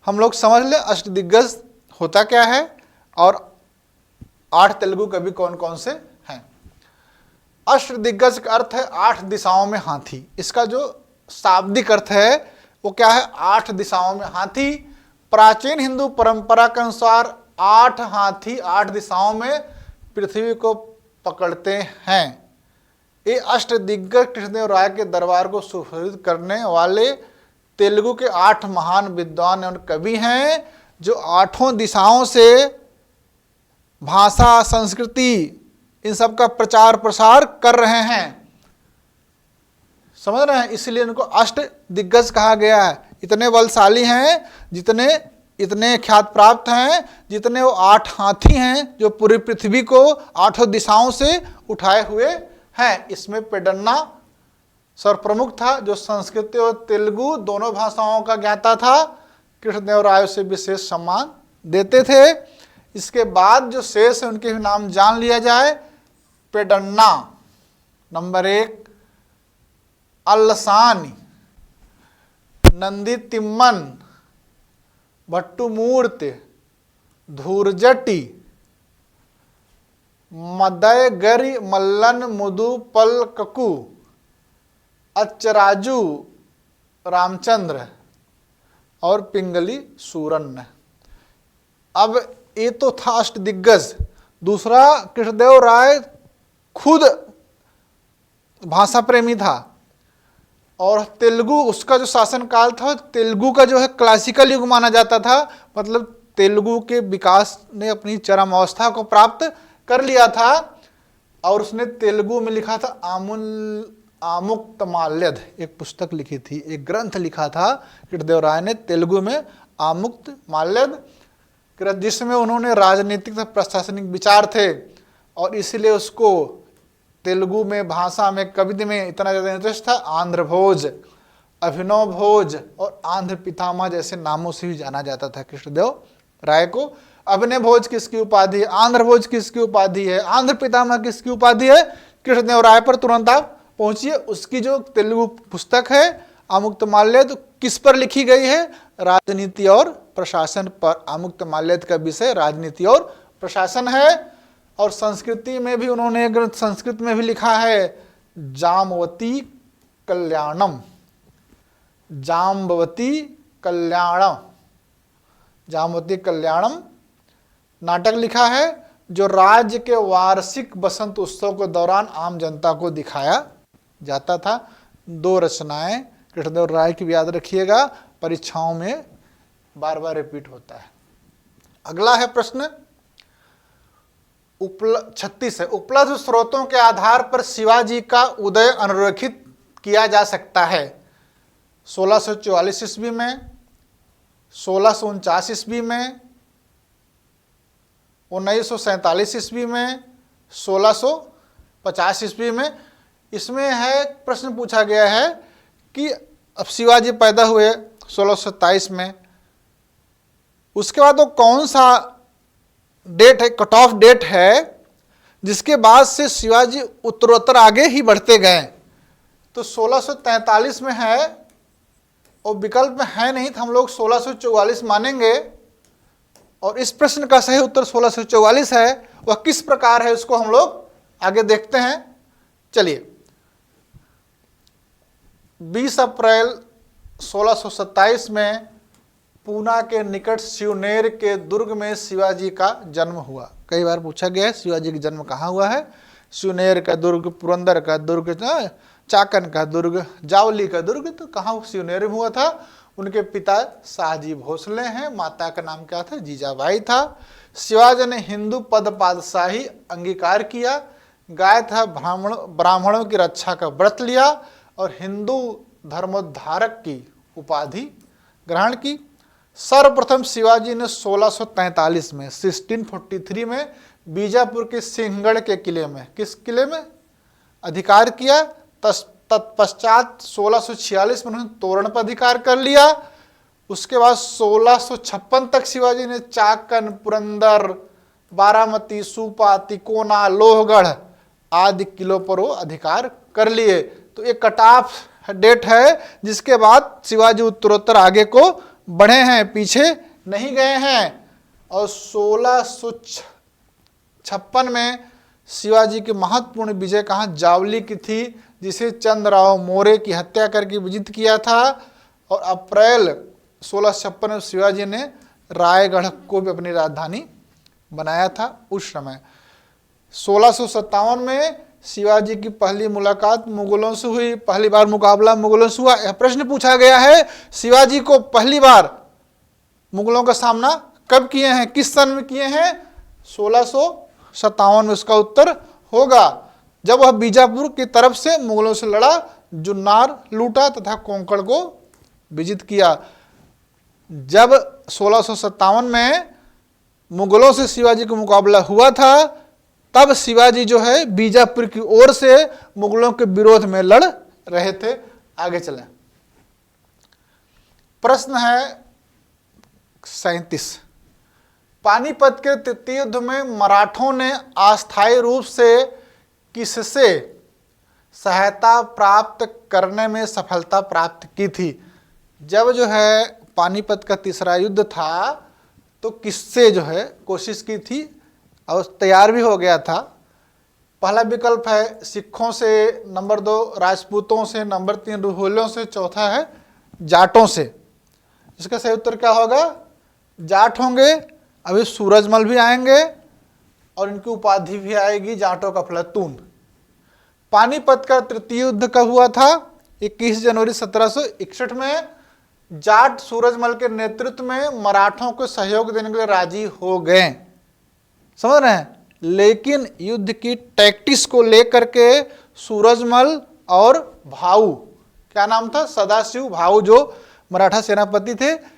हम लोग समझ ले अष्टदिग्गज होता क्या है और 8 तेलुगु कवि कौन कौन से हैं। अष्टदिग्गज का अर्थ है 8 दिशाओं में हाथी। इसका जो शाब्दिक अर्थ है वो क्या है? 8 दिशाओं में हाथी। प्राचीन हिंदू परंपरा के अनुसार 8 हाथी 8 दिशाओं में पृथ्वी को पकड़ते हैं। ये अष्टदिग्गज कृष्णदेव राय के दरबार को सुशोभित करने वाले तेलुगु के 8 महान विद्वान एवं कवि हैं, जो 8 दिशाओं से भाषा, संस्कृति, इन सब का प्रचार प्रसार कर रहे हैं। समझ रहे हैं? इसलिए इनको अष्ट दिग्गज कहा गया है। इतने बलशाली हैं, जितने इतने ख्यात प्राप्त हैं, जितने वो 8 हाथी हैं जो पूरी पृथ्वी को 8 दिशाओं से उठाए हुए हैं। इसमें पेडन्ना सर्वप्रमुख था, जो संस्कृत और तेलुगु दोनों भाषाओं का ज्ञाता था। कृष्णदेव राय उसे विशेष सम्मान देते थे। इसके बाद जो शेष है उनके भी नाम जान लिया जाए। पेडन्ना नंबर 1, अल्लसानी, नंदी तिम्मन, भट्टुमूर्ति, धूर्जटी, मदयगरी मल्लन मुदुपलककु, अच्चराजू रामचंद्र और पिंगली सूरन। अब ये तो था अष्टदिग्गज। दूसरा, कृष्णदेव राय खुद भाषा प्रेमी था और तेलुगु, उसका जो शासन काल था तेलुगु का जो है क्लासिकल युग माना जाता था। मतलब तेलुगु के विकास ने अपनी चरम अवस्था को प्राप्त कर लिया था और उसने तेलुगु में लिखा था आमुक्तमाल्यद, एक पुस्तक लिखी थी, एक ग्रंथ लिखा था कृष्णदेव राय ने तेलुगु में, आमुक्तमाल्यद, जिसमें उन्होंने राजनीतिक तथा प्रशासनिक विचार थे और इसीलिए उसको तेलुगु में, भाषा में, कविता में इतना ज़्यादा इंटरेस्ट था। आंध्र भोज, अभिनव भोज और आंध्र पितामह जैसे नामों से भी जाना जाता था कृष्णदेव राय को। अभिनव भोज किसकी उपाधि है? आंध्र भोज किसकी उपाधि है? आंध्र पितामह किसकी उपाधि है? कृष्णदेव राय पर तुरंत आप पहुंचिए। उसकी जो तेलुगु पुस्तक है आमुक्तमाल्यद, तो किस पर लिखी गई है? राजनीति और प्रशासन पर। आमुक्तमाल्यद का विषय राजनीति और प्रशासन है। और संस्कृति में भी उन्होंने ग्रंथ संस्कृत में भी लिखा है, जाम्बवती कल्याणम, जाम्बवती कल्याणम, जाम्बवती कल्याणम नाटक लिखा है, जो राज्य के वार्षिक बसंत उत्सव के दौरान आम जनता को दिखाया जाता था। 2 रचनाएं कृष्णदेव राय की याद रखिएगा, परीक्षाओं में बार बार रिपीट होता है। अगला है प्रश्न 36 है। उपलब्ध स्रोतों के आधार पर शिवाजी का उदय अनुरेखित किया जा सकता है 1644 ईस्वी में, 1649 ईस्वी में, 1947 ईस्वी में, 1650 ईस्वी में। इसमें है, प्रश्न पूछा गया है कि अब शिवाजी पैदा हुए 1627 में, उसके बाद वो कौन सा डेट है, कट ऑफ डेट है, जिसके बाद से शिवाजी उत्तरोत्तर आगे ही बढ़ते गए। तो 1643 में है और विकल्प में है नहीं, तो हम लोग 1644 मानेंगे। और इस प्रश्न का सही उत्तर 1644 है। वह किस प्रकार है उसको हम लोग आगे देखते हैं। चलिए, 20 अप्रैल 1627 में पूना के निकट शिवनेर के दुर्ग में शिवाजी का जन्म हुआ। कई बार पूछा गया है शिवाजी का जन्म कहाँ हुआ है। शिवनेर का दुर्ग, पुरंदर का दुर्ग, चाकन का दुर्ग, जावली का दुर्ग, तो कहाँ शिवनेर में हुआ था। उनके पिता शाहजी भोसले हैं, माता का नाम क्या था? जीजाबाई था। शिवाजी ने हिंदू पद पातशाही अंगीकार किया, गाय था ब्राह्मणों की रक्षा का व्रत लिया और हिंदू धर्मोद्धारक की उपाधि ग्रहण की। सर्वप्रथम शिवाजी ने 1643 में 1643 में बीजापुर के सिंहगढ़ के किले में, किस किले में अधिकार किया। तत्पश्चात 1646 में उन्होंने तोरण पर अधिकार कर लिया। उसके बाद 1656 तक शिवाजी ने चाकन, पुरंदर, बारामती, सुपा, तिकोना, लोहगढ़ आदि किलों पर वो अधिकार कर लिए। तो एक कट ऑफ डेट है, जिसके बाद शिवाजी उत्तरोत्तर आगे को बढ़े हैं, पीछे नहीं गए हैं। और 1656 में शिवाजी की महत्वपूर्ण विजय कहाँ, जावली की थी, जिसे चंद्रराव मौर्य की हत्या करके विजित किया था। और अप्रैल 1656 में शिवाजी ने रायगढ़ को भी अपनी राजधानी बनाया था उस समय। 1657 में शिवाजी की पहली मुलाकात मुगलों से हुई, पहली बार मुकाबला मुगलों से हुआ। यह प्रश्न पूछा गया है, शिवाजी को पहली बार मुगलों का सामना कब किए हैं, किस सन में किए हैं? 1657 में। उसका उत्तर होगा जब वह बीजापुर की तरफ से मुगलों से लड़ा, जुन्नार लूटा तथा कोंकण को विजित किया। जब 1657 में मुगलों से शिवाजी का मुकाबला हुआ था, तब शिवाजी जो है बीजापुर की ओर से मुगलों के विरोध में लड़ रहे थे। आगे चलें। प्रश्न है 37। पानीपत के तृतीय युद्ध में मराठों ने अस्थायी रूप से किससे सहायता प्राप्त करने में सफलता प्राप्त की थी? जब जो है पानीपत का तीसरा युद्ध था, तो किससे जो है कोशिश की थी और तैयार भी हो गया था? पहला विकल्प है सिखों से, नंबर 2 राजपूतों से, नंबर 3 रोहिल्यों से, चौथा है जाटों से। इसका सही उत्तर क्या होगा? जाट होंगे। अभी सूरजमल भी आएंगे और इनकी उपाधि भी आएगी जाटों का अफलातून। पानीपत का तृतीय युद्ध कब हुआ था? 21 जनवरी 1761 में। जाट सूरजमल के नेतृत्व में मराठों को सहयोग देने के लिए राजी हो गए, समझ रहे हैं। लेकिन युद्ध की टैक्टिक्स को लेकर के सूरजमल और भाऊ, क्या नाम था? सदाशिव भाऊ, जो मराठा सेनापति थे।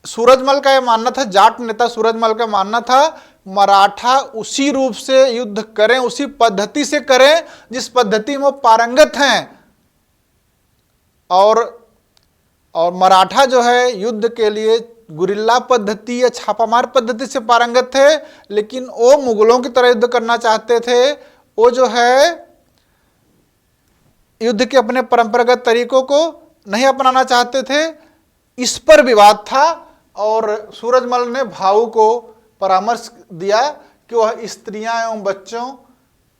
सूरजमल का यह मानना था, जाट नेता सूरजमल का मानना था, मराठा उसी रूप से युद्ध करें, उसी पद्धति से करें जिस पद्धति में वो पारंगत हैं। और मराठा जो है युद्ध के लिए गुरिल्ला पद्धति या छापामार पद्धति से पारंगत थे, लेकिन वो मुगलों की तरह युद्ध करना चाहते थे। वो जो है युद्ध के अपने परंपरागत तरीकों को नहीं अपनाना चाहते थे। इस पर विवाद था और सूरजमल ने भाऊ को परामर्श दिया कि वह स्त्रियां एवं बच्चों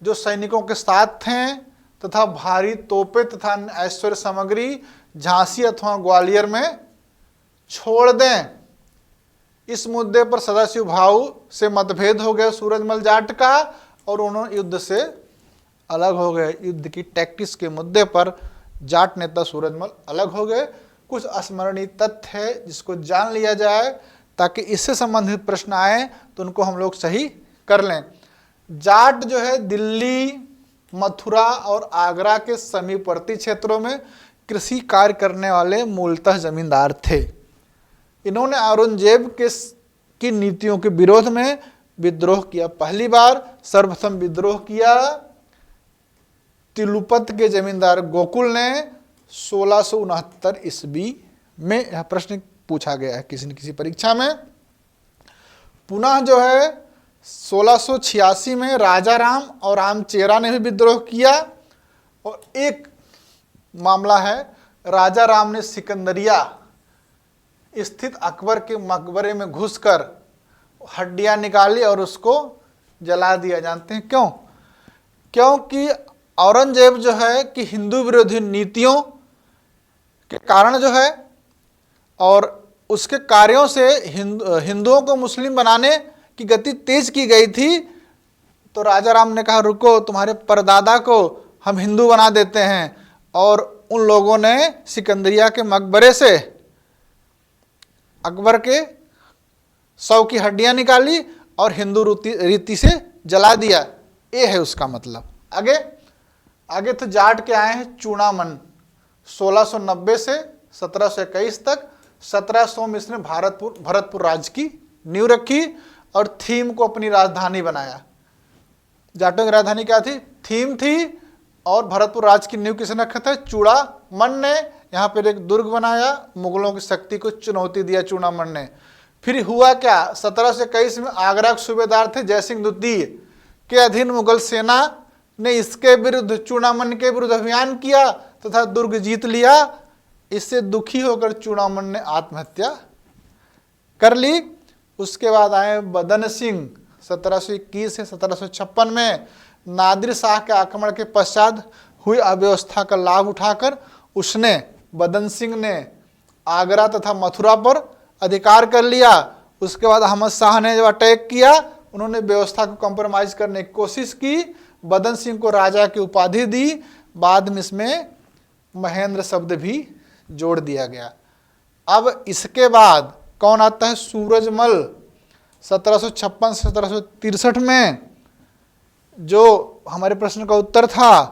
जो सैनिकों के साथ थे तथा भारी तोपें तथा ऐश्वर्य सामग्री झांसी अथवा ग्वालियर में छोड़ दें। इस मुद्दे पर सदाशिव भाऊ से मतभेद हो गया सूरजमल जाट का, और उन्होंने युद्ध से अलग हो गए। युद्ध की टैक्टिक्स के मुद्दे पर जाट नेता सूरजमल अलग हो गए। कुछ स्मरणीय तथ्य है जिसको जान लिया जाए ताकि इससे संबंधित प्रश्न आए तो उनको हम लोग सही कर लें। जाट जो है दिल्ली, मथुरा और आगरा के समीपवर्ती क्षेत्रों में कृषि कार्य करने वाले मूलतः जमींदार थे। इन्होंने औरंगजेब की नीतियों के विरोध में विद्रोह किया। पहली बार सर्वप्रथम विद्रोह किया तिलुपत के जमींदार गोकुल ने 1669 ईस्वी में। यह प्रश्न पूछा गया है किसी न किसी परीक्षा में। पुनः जो है 1686 में राजा राम और रामचेरा ने भी विद्रोह किया। और एक मामला है, राजा राम ने सिकंदरिया स्थित अकबर के मकबरे में घुसकर हड्डियां निकाली और उसको जला दिया। जानते हैं क्यों? क्योंकि औरंगजेब जो है कि हिंदू विरोधी नीतियों के कारण जो है और उसके कार्यों से हिंदुओं को मुस्लिम बनाने की गति तेज की गई थी। तो राजा राम ने कहा रुको, तुम्हारे परदादा को हम हिंदू बना देते हैं। और उन लोगों ने सिकंदरिया के मकबरे से अकबर के 100 की हड्डियां निकाली और हिंदू रीति से जला दिया। ये है उसका मतलब। आगे तो जाट के आए हैं चूड़ामन 1690 से 1721 तक। 1700 में इसने भरतपुर राज्य की नींव रखी और थीम को अपनी राजधानी बनाया। जाटों की राजधानी क्या थी? थीम थी। और भरतपुर राज्य की नींव किसने रखा था? चूड़ामन ने। यहाँ पर एक दुर्ग बनाया, मुगलों की शक्ति को चुनौती दिया चूड़ामन ने। फिर हुआ क्या? 1721 में आगरा के सूबेदार थे जयसिंह द्वितीय के अधीन मुगल सेना ने इसके विरुद्ध, चूड़ामन के विरुद्ध अभियान किया, तथा दुर्ग जीत लिया। इससे दुखी होकर चूड़ामन ने आत्महत्या कर ली। उसके बाद आए बदन सिंह 1721 से 1756 में। नादिर शाह के आक्रमण के पश्चात हुई अव्यवस्था का लाभ उठाकर उसने बदन सिंह ने आगरा तथा मथुरा पर अधिकार कर लिया। उसके बाद अहमद शाह ने जब अटैक किया, उन्होंने व्यवस्था को कॉम्प्रोमाइज करने की कोशिश की। बदन सिंह को राजा की उपाधि दी। बाद में इसमें महेंद्र शब्द भी जोड़ दिया गया। अब इसके बाद कौन आता है? सूरजमल 1756 से 1763 में। जो हमारे प्रश्न का उत्तर था,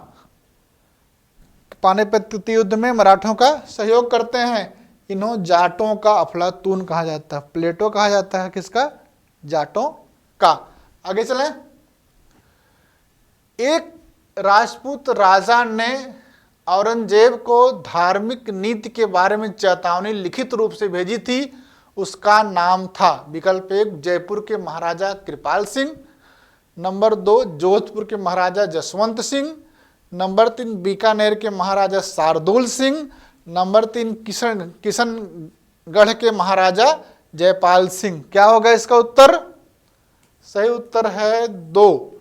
पानीपत युद्ध में मराठों का सहयोग करते हैं। इन्हों जाटों का अफलातून कहा जाता है, प्लेटो कहा जाता है। किसका? जाटों का। आगे चलें। एक राजपूत राजा ने औरंगजेब को धार्मिक नीति के बारे में चेतावनी लिखित रूप से भेजी थी। उसका नाम था विकल्प 1 जयपुर के महाराजा कृपाल सिंह, नंबर 2 जोधपुर के महाराजा जसवंत सिंह, नंबर 3 बीकानेर के महाराजा शार्दुल सिंह, नंबर 3 किशनगढ़ के महाराजा जयपाल सिंह। क्या होगा इसका उत्तर? सही उत्तर है 2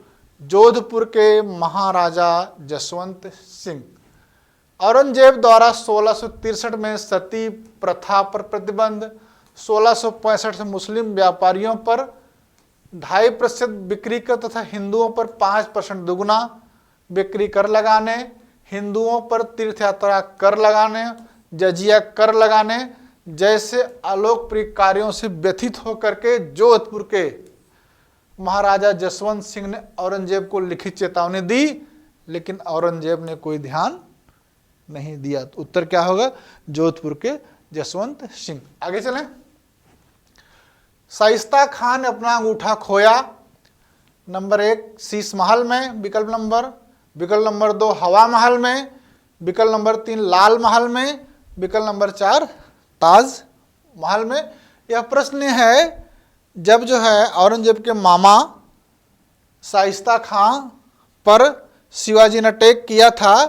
जोधपुर के महाराजा जसवंत सिंह। औरंगजेब द्वारा 1663 में सती प्रथा पर प्रतिबंध, 1665 से मुस्लिम व्यापारियों पर 2.5% बिक्री कर तथा हिंदुओं पर 5% दुगुना बिक्री कर लगाने, हिंदुओं पर तीर्थ यात्रा कर लगाने, जजिया कर लगाने जैसे अलोकप्रिय कार्यों से व्यथित होकर के जोधपुर के महाराजा जसवंत सिंह ने औरंगजेब को लिखित चेतावनी दी, लेकिन औरंगजेब ने कोई ध्यान नहीं दिया। तो उत्तर क्या होगा? जोधपुर के जसवंत सिंह। आगे चलें। शाइस्ता खान ने अपना अंगूठा खोया। नंबर 1 शीश महल में, विकल्प नंबर 2 हवा महल में, विकल्प नंबर 3 लाल महल में, विकल्प नंबर 4 ताज महल में। यह प्रश्न है, जब जो है औरंगजेब के मामा शाइस्ता खां पर शिवाजी ने अटैक किया था,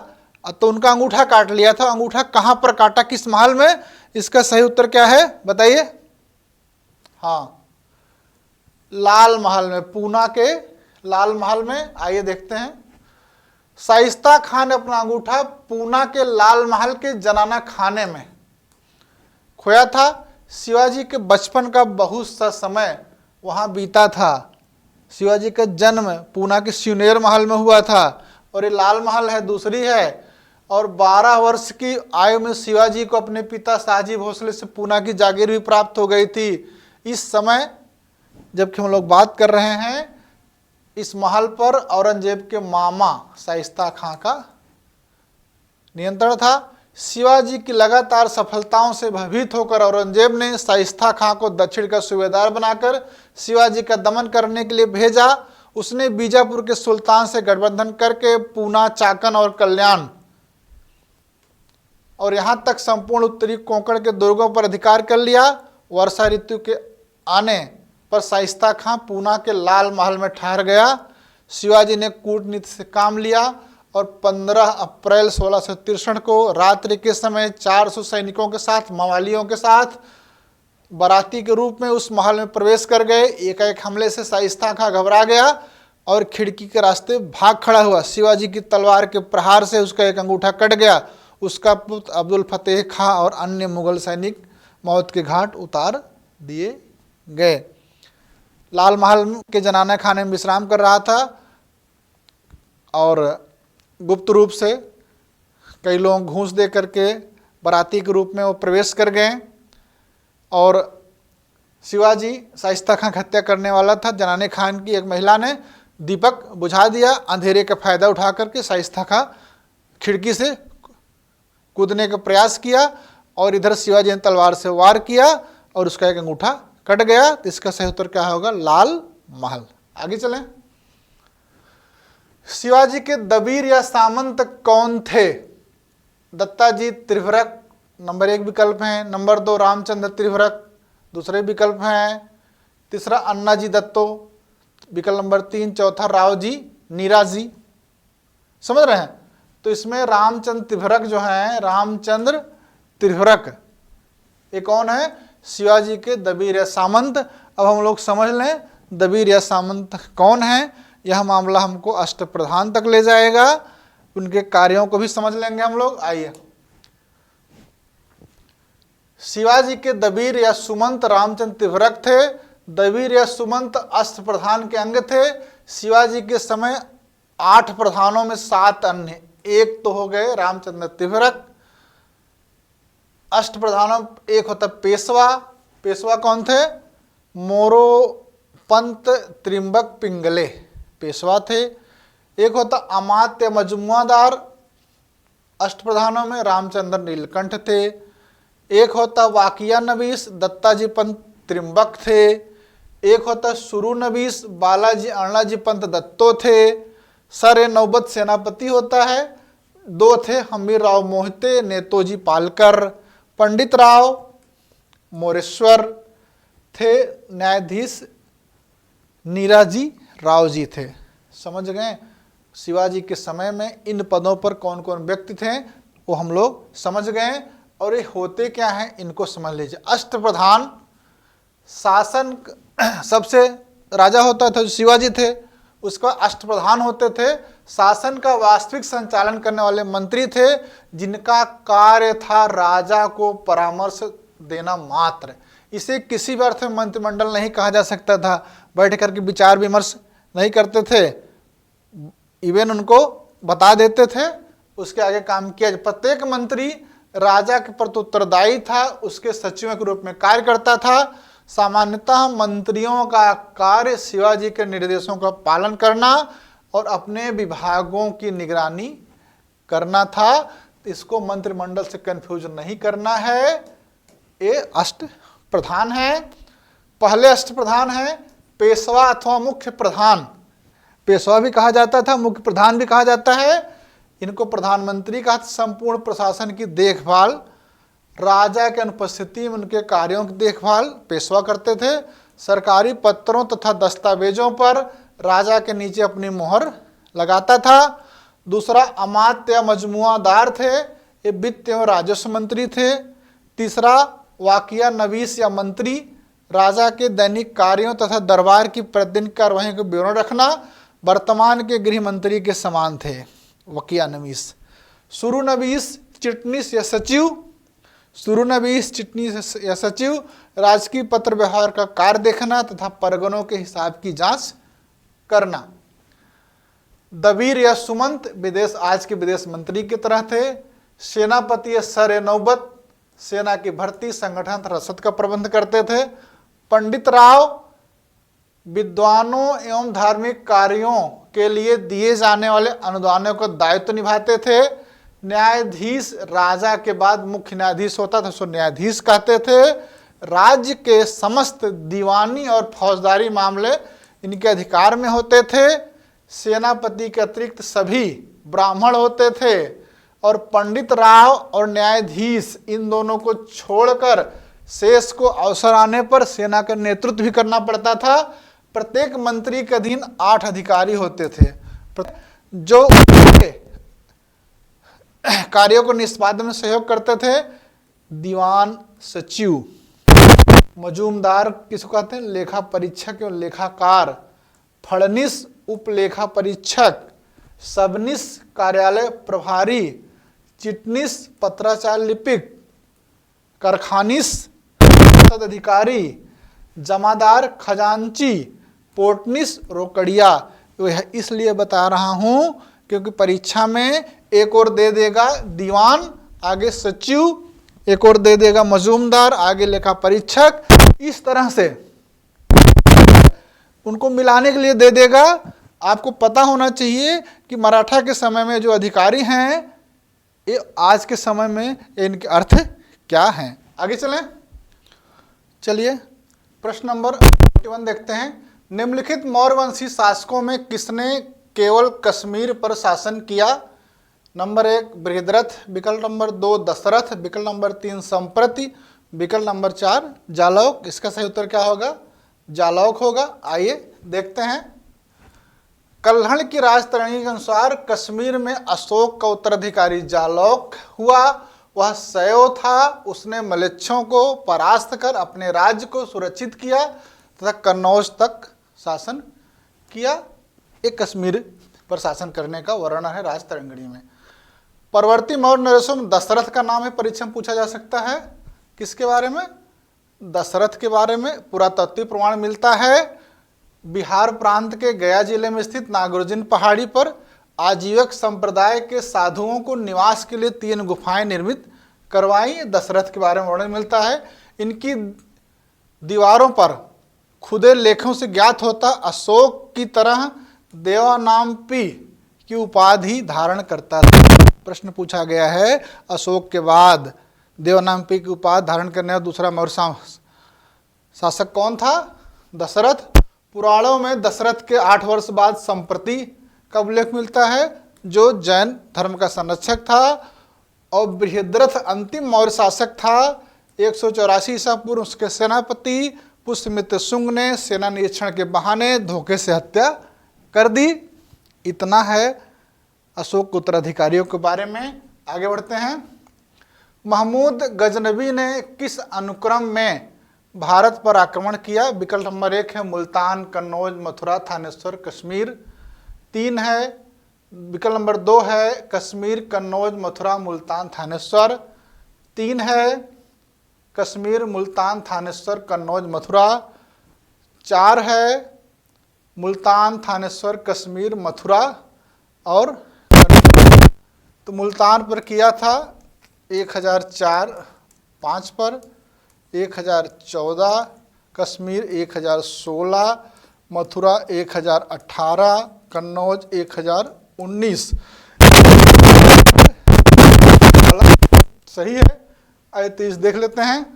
तो उनका अंगूठा काट लिया था। अंगूठा कहां पर काटा, किस महल में? इसका सही उत्तर क्या है बताइए? हाँ, लाल महल में, पूना के लाल महल में। आइए देखते हैं। शाइस्ता खान ने अपना अंगूठा पूना के लाल महल के जनाना खाने में खोया था। शिवाजी के बचपन का बहुत सा समय वहां बीता था। शिवाजी का जन्म पूना के सिवनेर महल में हुआ था, और ये लाल महल है, दूसरी है। और 12 वर्ष की आयु में शिवाजी को अपने पिता शाहजी भोसले से पूना की जागीर भी प्राप्त हो गई थी। इस समय जबकि हम लोग बात कर रहे हैं, इस महल पर औरंगजेब के मामा शाइस्ता खां का नियंत्रण था। शिवाजी की लगातार सफलताओं से भयभीत होकर औरंगजेब ने शाइस्ता खां को दक्षिण का सूबेदार बनाकर शिवाजी का दमन करने के लिए भेजा। उसने बीजापुर के सुल्तान से गठबंधन करके पूना, चाकन और कल्याण और यहां तक संपूर्ण उत्तरी कोंकण के दुर्गों पर अधिकार कर लिया। वर्षा ऋतु के आने पर शाइस्ता खां पूना के लाल महल में ठहर गया। शिवाजी ने कूटनीति से काम लिया और 15 अप्रैल 1663 को रात्रि के समय 400 सैनिकों के साथ, मवालियों के साथ बाराती के रूप में उस महल में प्रवेश कर गए। एक हमले से शाइस्ता खां घबरा गया और खिड़की के रास्ते भाग खड़ा हुआ। शिवाजी की तलवार के प्रहार से उसका एक अंगूठा कट गया। उसका पुत्र अब्दुल फतेह खां और अन्य मुगल सैनिक मौत के घाट उतार दिए गए। लाल महल के जनाना खाने में विश्राम कर रहा था और गुप्त रूप से कई लोग घूस दे करके बाराती के रूप में वो प्रवेश कर गए और शिवाजी शाइस्ता खां की हत्या करने वाला था। जनाने खान की एक महिला ने दीपक बुझा दिया। अंधेरे का फायदा उठा करके शाइस्ता खां खिड़की से कूदने का प्रयास किया और इधर शिवाजी ने तलवार से वार किया और उसका एक अंगूठा कट गया। तो इसका सही उत्तर क्या होगा? लाल महल। आगे चलें। शिवाजी के दबीर या सामंत कौन थे? दत्ताजी त्रिभरक नंबर 1 विकल्प है, नंबर 2 रामचंद्र त्रिभरक दूसरे विकल्प हैं, तीसरा अन्नाजी दत्तो विकल्प नंबर 3, चौथा रावजी नीराजी। समझ रहे हैं? तो इसमें रामचंद्र त्रिभरक जो है, रामचंद्र त्रिभरक, ये कौन है? शिवाजी के दबीर या सामंत। अब हम लोग समझ लें दबीर या सामंत कौन है। यह मामला हमको अष्टप्रधान तक ले जाएगा, उनके कार्यों को भी समझ लेंगे हम लोग। आइए, शिवाजी के दबीर या सुमंत रामचंद्र त्रिभरक थे। दबीर या सुमंत अष्टप्रधान के अंग थे। शिवाजी के समय 8 प्रधानों में 7 अन्य, एक तो हो गए रामचंद्र त्रिभरक। अष्टप्रधानों एक होता पेशवा। पेशवा कौन थे? मोरोपंत त्रिंबक पिंगले पेशवा थे। एक होता अमात्य मजमुआदार। अष्टप्रधानों में रामचंद्र नीलकंठ थे। एक होता वाकिया नबीस, दत्ताजी पंत त्रिंबक थे। एक होता सुरु नबीस, बालाजी अण्णाजी पंत दत्तो थे। सर नौबत सेनापति होता है। 2 थे हमीर राव मोहिते, नेतोजी पालकर। पंडित राव मोरेश्वर थे। न्यायाधीश नीराजी राव जी थे। समझ गए? शिवाजी के समय में इन पदों पर कौन कौन व्यक्ति थे वो हम लोग समझ गए। और ये होते क्या हैं इनको समझ लीजिए। अष्टप्रधान शासन सबसे राजा होता था जो शिवाजी थे, उसका अष्टप्रधान होते थे। शासन का वास्तविक संचालन करने वाले मंत्री थे, जिनका कार्य था राजा को परामर्श देना मात्र। इसे किसी भी अर्थ में मंत्रिमंडल नहीं कहा जा सकता था। बैठ करके विचार विमर्श नहीं करते थे, इवन उनको बता देते थे, उसके आगे काम किया। प्रत्येक मंत्री राजा के प्रति उत्तरदायी था, उसके सचिवों के रूप में कार्य करता था। सामान्यतः मंत्रियों का कार्य शिवाजी के निर्देशों का पालन करना और अपने विभागों की निगरानी करना था। इसको मंत्रिमंडल से कंफ्यूज नहीं करना है। ये अष्टप्रधान है। पहले अष्टप्रधान है पेशवा अथवा मुख्य प्रधान। पेशवा भी कहा जाता था, मुख्य प्रधान भी कहा जाता है। इनको प्रधानमंत्री का संपूर्ण प्रशासन की देखभाल, राजा के अनुपस्थिति में उनके कार्यों की देखभाल पेशवा करते थे। सरकारी पत्रों तथा दस्तावेजों पर राजा के नीचे अपनी मोहर लगाता था। दूसरा अमात्य मजमुआदार थे, ये वित्त एवं राजस्व मंत्री थे। तीसरा वाकिया नवीस या मंत्री, राजा के दैनिक कार्यों तथा दरबार की प्रतिदिन कार्यवाही का विवरण रखना। वर्तमान के गृह मंत्री के समान थे वकिया नवीस। सुरु नवीस चिटनीस या सचिव, सुरु नवीस चिटनीस या सचिव, राजकीय पत्र व्यवहार का कार्य देखना तथा परगनों के हिसाब की जांच करना। दबीर या सुमंत विदेश, आज के विदेश मंत्री की तरह थे। सेनापति या सर नौबत, सेना की भर्ती, संगठन तथा रसद का प्रबंध करते थे। पंडित राव विद्वानों एवं धार्मिक कार्यों के लिए दिए जाने वाले अनुदानों का दायित्व निभाते थे। न्यायाधीश राजा के बाद मुख्य न्यायाधीश होता था, सो न्यायाधीश कहते थे। राज्य के समस्त दीवानी और फौजदारी मामले इनके अधिकार में होते थे। सेनापति के अतिरिक्त सभी ब्राह्मण होते थे। और पंडित राव और न्यायाधीश इन दोनों को छोड़कर शेष को अवसर आने पर सेना का नेतृत्व भी करना पड़ता था। प्रत्येक मंत्री के अधीन 8 अधिकारी होते थे जो कार्यों को निष्पादन में सहयोग करते थे। दीवान सचिव, मजूमदार किसको कहते हैं? लेखा परीक्षक एवं लेखाकार। फड़निस उपलेखा परीक्षक। सबनिस कार्यालय प्रभारी। चिटनिस पत्राचार लिपिक। कारखानिस अधिकारी। जमादार खजांची। पोर्टनिस रोकड़िया। इसलिए बता रहा हूं क्योंकि परीक्षा में एक और दे देगा दीवान, आगे सचिव, एक और दे देगा मजूमदार, आगे लेखा परीक्षक। इस तरह से उनको मिलाने के लिए दे देगा। आपको पता होना चाहिए कि मराठा के समय में जो अधिकारी हैं ये आज के समय में इनके अर्थ क्या हैं। आगे चलिए प्रश्न नंबर 41 देखते हैं। निम्नलिखित मौर्यवंशी शासकों में किसने केवल कश्मीर पर शासन किया? नंबर 1 बृहद्रथ, विकल्प नंबर 2 दशरथ, विकल्प नंबर 3 संप्रति, विकल्प नंबर 4 जालौक। इसका सही उत्तर क्या होगा? जालौक होगा। आइए देखते हैं। कल्हड़ की राजतरणी के अनुसार कश्मीर में अशोक का उत्तराधिकारी जालौक हुआ, वह सयो था। उसने मलेच्छों को परास्त कर अपने राज्य को सुरक्षित किया तथा कन्नौज तक शासन किया। एक कश्मीर पर शासन करने का वर्णन है राजतरंगिणी में। परवर्ती मौर्य नरेशों में दशरथ का नाम है, परीक्षा में पूछा जा सकता है। किसके बारे में? दशरथ के बारे में। पुरातत्वीय प्रमाण मिलता है बिहार प्रांत के गया जिले में स्थित नागार्जुन पहाड़ी पर आजीवक संप्रदाय के साधुओं को निवास के लिए 3 गुफाएं निर्मित करवाई। दशरथ के बारे में वर्णन मिलता है। इनकी दीवारों पर खुदे लेखों से ज्ञात होता अशोक की तरह देवानाम्पी की उपाधि धारण करता था। प्रश्न पूछा गया है अशोक के बाद देवानाम्पी की उपाधि धारण करने वाला दूसरा मौर्य शासक कौन था? दशरथ। पुराणों में दशरथ के 8 वर्ष बाद संप्रति का उल्लेख मिलता है, जो जैन धर्म का संरक्षक था, और बृहद्रथ अंतिम मौर्य शासक था। 184 ईसा पूर्व उसके सेनापति पुष्यमित्र शुंग ने सेना निरीक्षण के बहाने धोखे से हत्या कर दी। इतना है अशोक के उत्तराधिकारियों के बारे में। आगे बढ़ते हैं। महमूद गजनबी ने किस अनुक्रम में भारत पर आक्रमण किया? विकल्प नंबर 1 है मुल्तान, कन्नौज, मथुरा, थानेश्वर, कश्मीर। 3 है विकल्प नंबर 2 है कश्मीर, कन्नौज, मथुरा, मुल्तान, थानेश्वर। 3 है कश्मीर, मुल्तान, थानेश्वर, कन्नौज, मथुरा। 4 है मुल्तान, थानेश्वर, कश्मीर, मथुरा और कन्नौज। तो मुल्तान पर किया था 1004-5 पर, 1014, कश्मीर 1016, मथुरा 1018, कन्नौज 1019। सही है। आइए 30 देख लेते हैं।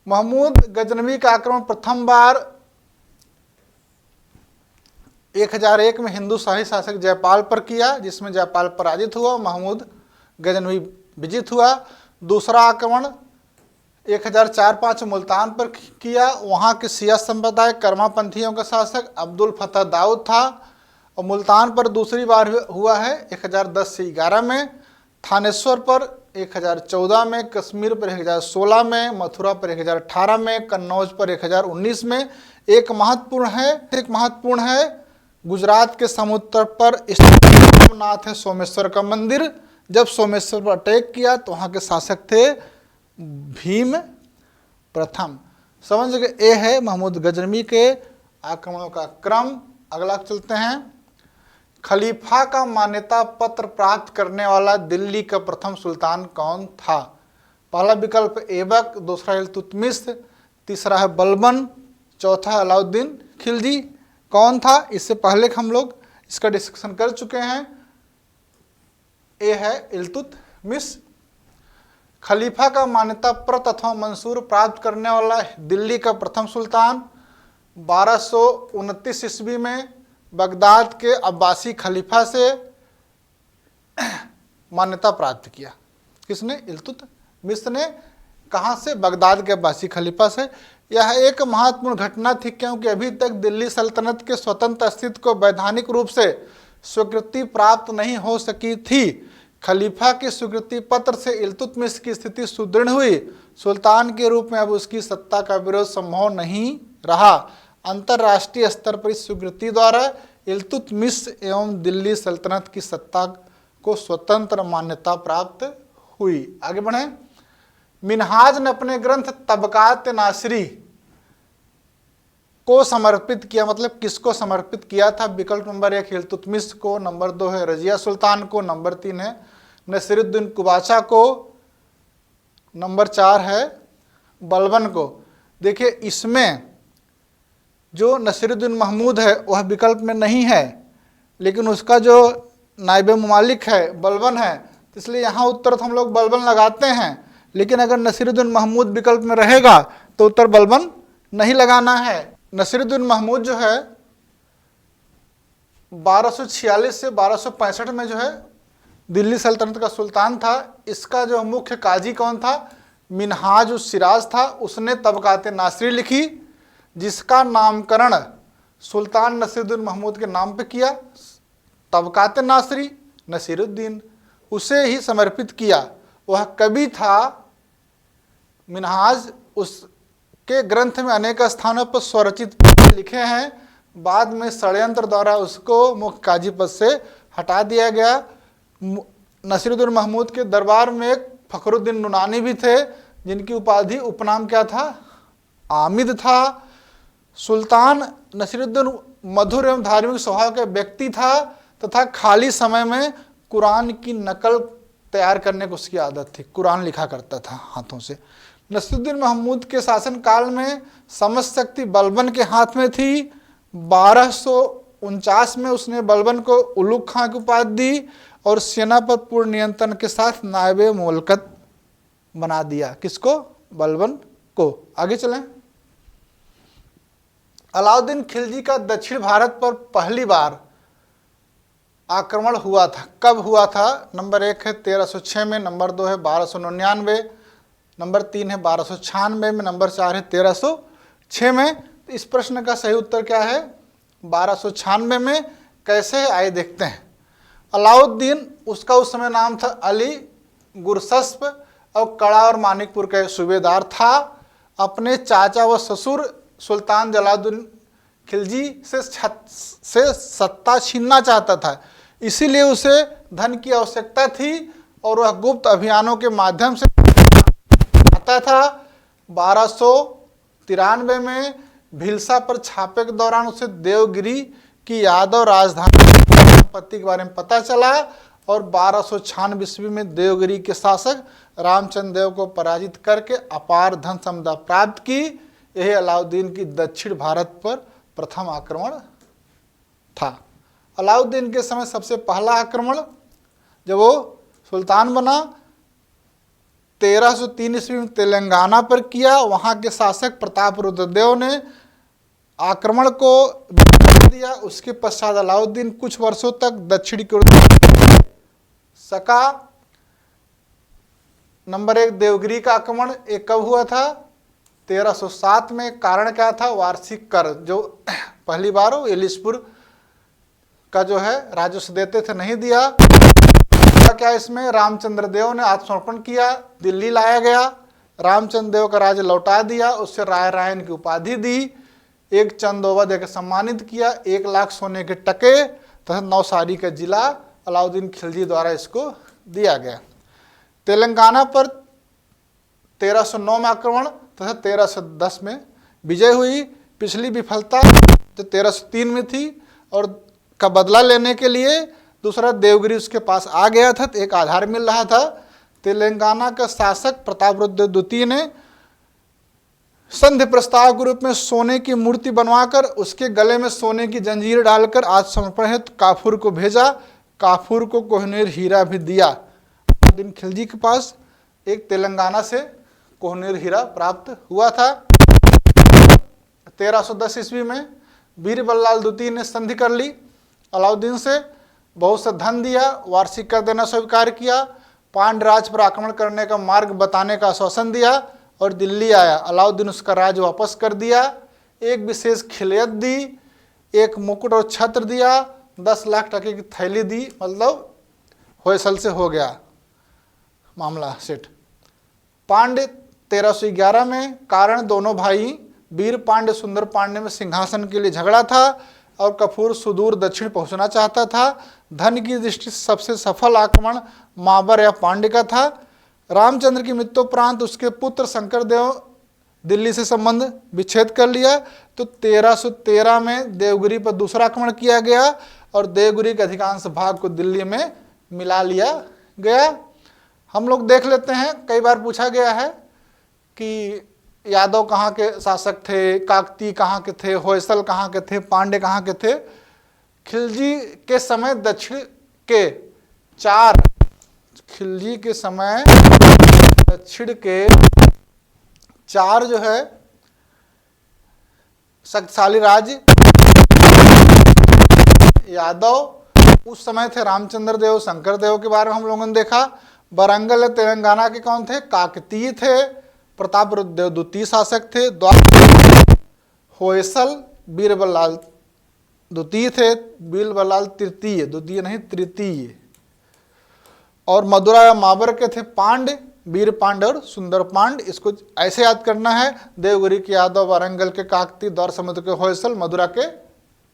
महमूद गजनवी का आक्रमण प्रथम बार 1001 में हिंदू शाही शासक जयपाल पर किया, जिसमें जयपाल पराजित हुआ, महमूद गजनवी विजित हुआ। दूसरा आक्रमण 1004-5 मुल्तान पर किया। वहाँ के शिया संप्रदाय कर्मापंथियों का शासक अब्दुल फतह दाऊद था। और मुल्तान पर दूसरी बार हुआ है 1010 से 11 में, थानेश्वर पर 1014 में, कश्मीर पर 1016 में, मथुरा पर 1018 में, कन्नौज पर 1019 में। एक महत्वपूर्ण है गुजरात के समुद्र तट पर स्थित नाथ है सोमेश्वर का मंदिर। जब सोमेश्वर पर अटैक किया तो वहाँ के शासक थे भीम प्रथम। समझ गए? ये है महमूद गजनवी के आक्रमणों का क्रम। अगला चलते हैं। खलीफा का मान्यता पत्र प्राप्त करने वाला दिल्ली का प्रथम सुल्तान कौन था? पहला विकल्प ऐबक, दूसरा इल्तुतमिश, तीसरा है बलबन, चौथा अलाउद्दीन खिलजी। कौन था? इससे पहले हम लोग इसका डिस्कशन कर चुके हैं। ए है इल्तुतमिश। खलीफा का मान्यता पत्र अथवा मंसूर प्राप्त करने वाला दिल्ली का प्रथम सुल्तान 1229 ईस्वी में बगदाद के अब्बासी खलीफा से मान्यता प्राप्त किया। किसने? इल्तुतमिश ने। कहाँ से? बगदाद के अब्बासी खलीफा से। यह एक महत्वपूर्ण घटना थी, क्योंकि अभी तक दिल्ली सल्तनत के स्वतंत्र अस्तित्व को वैधानिक रूप से स्वीकृति प्राप्त नहीं हो सकी थी। खलीफा के स्वीकृति पत्र से इल्तुतमिश की स्थिति सुदृढ़ हुई। सुल्तान के रूप में अब उसकी सत्ता का विरोध संभव नहीं रहा। अंतर्राष्ट्रीय स्तर पर इस स्वीकृति द्वारा इल्तुतमिश एवं दिल्ली सल्तनत की सत्ता को स्वतंत्र मान्यता प्राप्त हुई। आगे बढ़े। मिनहाज ने अपने ग्रंथ तबकात नासिरी को समर्पित किया, मतलब किसको समर्पित किया था? विकल्प नंबर 1 इल्तुतमिश को, नंबर 2 है रजिया सुल्तान को, नंबर 3 है नसीरुद्दीन कुबाचा को, नंबर 4 है बलबन को। देखिए इसमें जो नसीरुद्दीन महमूद है वह विकल्प में नहीं है, लेकिन उसका जो नायब मुमालिक है बलबन है, इसलिए यहाँ उत्तर तो हम लोग बलबन लगाते हैं। लेकिन अगर नसीरुद्दीन महमूद विकल्प में रहेगा तो उत्तर बलबन नहीं लगाना है। नसीरुद्दीन महमूद जो है 1246 से 1265 में जो है दिल्ली सल्तनत का सुल्तान था। इसका जो मुख्य काजी कौन था? मिनहाज उस सिराज था। उसने तबकात नासिरी लिखी, जिसका नामकरण सुल्तान नसीरुद्दीन महमूद के नाम पे किया। तबकात नासरी नसीरुद्दीन, उसे ही समर्पित किया। वह कवि था। मिनहाज उसके ग्रंथ में अनेक स्थानों पर स्वरचित लिखे हैं। बाद में षड्यंत्र द्वारा उसको मुख्य काजी पद से हटा दिया गया। नसीरुद्दीन महमूद के दरबार में एक फखरुद्दीन नुनानी भी थे, जिनकी उपाधि उपनाम क्या था? आमिद था। सुल्तान नसीरुद्दीन मधुर एवं धार्मिक स्वभाव का व्यक्ति था तथा खाली समय में कुरान की नकल तैयार करने को उसकी आदत थी। कुरान लिखा करता था हाथों से। नसीरुद्दीन महमूद के शासन काल में समस्त शक्ति बलबन के हाथ में थी। 1249 में उसने बलबन को उलुग खां की उपाधि दी और सेना पर पूर्ण नियंत्रण के साथ नायबे मुल्कत बना दिया। किसको? बलबन को। आगे चलें। अलाउद्दीन खिलजी का दक्षिण भारत पर पहली बार आक्रमण हुआ था। कब हुआ था? नंबर 1 है 1306 में, नंबर 2 है 1299, नंबर 3 है 1296 में, नंबर 4 है 1306 में। तो इस प्रश्न का सही उत्तर क्या है? 1296 में। कैसे आए देखते हैं। अलाउद्दीन, उसका उस समय नाम था अली गुरसस्प और कड़ा और मानिकपुर का सूबेदार था। अपने चाचा व ससुर सुल्तान जलालुद्दीन खिलजी से सत्ता छीनना चाहता था, इसीलिए उसे धन की आवश्यकता थी और वह गुप्त अभियानों के माध्यम से आता था। 1293 में भिलसा पर छापे के दौरान उसे देवगिरी की यादव राजधानी संपत्ति के बारे में पता चला और 1296 ईस्वी में देवगिरी के शासक रामचंद्र देव को पराजित करके अपार धन संपदा प्राप्त की। यही अलाउद्दीन की दक्षिण भारत पर प्रथम आक्रमण था। अलाउद्दीन के समय सबसे पहला आक्रमण जब वो सुल्तान बना 1303 ईस्वी में तेलंगाना पर किया। वहाँ के शासक प्रतापरुद्रदेव ने आक्रमण को दिया। उसके पश्चात अलाउद्दीन कुछ वर्षों तक दक्षिणी की ओर सका। नंबर 1 देवगिरी का आक्रमण एक कब हुआ था? 1307 में। कारण क्या था? वार्षिक कर जो पहली बार हो एलिसपुर का जो है राजस्व देते थे, नहीं दिया। क्या इसमें रामचंद्र देव ने आत्मसमर्पण किया, दिल्ली लाया गया, रामचंद्र देव का राज्य लौटा दिया, उससे राय रायन की उपाधि दी, एक चंदोबा देकर सम्मानित किया, 1 लाख सोने के टके तथा नौसारी का जिला अलाउद्दीन खिलजी द्वारा इसको दिया गया। तेलंगाना पर 1309 में आक्रमण तथा 1310 में विजय हुई। पिछली विफलता तो 1303 में थी और का बदला लेने के लिए दूसरा देवगिरी उसके पास आ गया था, तो एक आधार मिल रहा था। तेलंगाना का शासक प्रतापरुद्र द्वितीय ने संधि प्रस्ताव के रूप में सोने की मूर्ति बनवाकर उसके गले में सोने की जंजीर डालकर आत्मसमर्पण हेतु काफूर को भेजा। काफूर को कोहिनूर हीरा भी दिया। अलाउद्दीन खिलजी के पास एक तेलंगाना से कोहिनूर हीरा प्राप्त हुआ था। 1310 ईस्वी में बीरबललाल द्वितीय ने संधि कर ली अलाउद्दीन से, बहुत सा धन दिया, वार्षिक कर देना स्वीकार किया, पांड्य राज पर आक्रमण करने का मार्ग बताने का आश्वासन दिया और दिल्ली आया। अलाउद्दीन उसका राज वापस कर दिया, एक विशेष खिलयत दी, एक मुकुट और छत्र दिया, 10 लाख टके की थैली दी। मतलब होयसल से हो गया मामला सेठ। पांड्य 1311 में कारण दोनों भाई वीर पांड्य सुंदर पांड्य में सिंहासन के लिए झगड़ा था और कपूर सुदूर दक्षिण पहुंचना चाहता था। धन की दृष्टि से सबसे सफल आक्रमण माबर या पांड्य का था। रामचंद्र की मृत्युपरांत उसके पुत्र शंकरदेव दिल्ली से संबंध विच्छेद कर लिया, तो 1313 में देवगिरी पर दूसरा आक्रमण किया गया और देवगिरी के अधिकांश भाग को दिल्ली में मिला लिया गया। हम लोग देख लेते हैं, कई बार पूछा गया है कि यादव कहाँ के शासक थे, काकती कहाँ के थे, होयसल कहाँ के थे, पांडे कहाँ के थे। खिलजी के समय दक्षिण के 4 खिलजी के समय दक्षिण के 4 जो है शक्तिशाली राज्य यादव उस समय थे। रामचंद्र देव, शंकर देव के बारे में हम लोगों ने देखा। बरंगल तेलंगाना के कौन थे? काकतीय थे। प्रतापरुद्र द्वितीय शासक थे। होयसल बीरबललाल द्वितीय थे, बीरबलाल तृतीय, द्वितीय नहीं तृतीय। और मदुरा या माबर के थे पांड्य, वीर पांड्य और सुंदर पांड्य। इसको ऐसे याद करना है, देवगिरी के यादव, वारंगल के काकती, द्वार समुद्र के होयसल, मदुरा के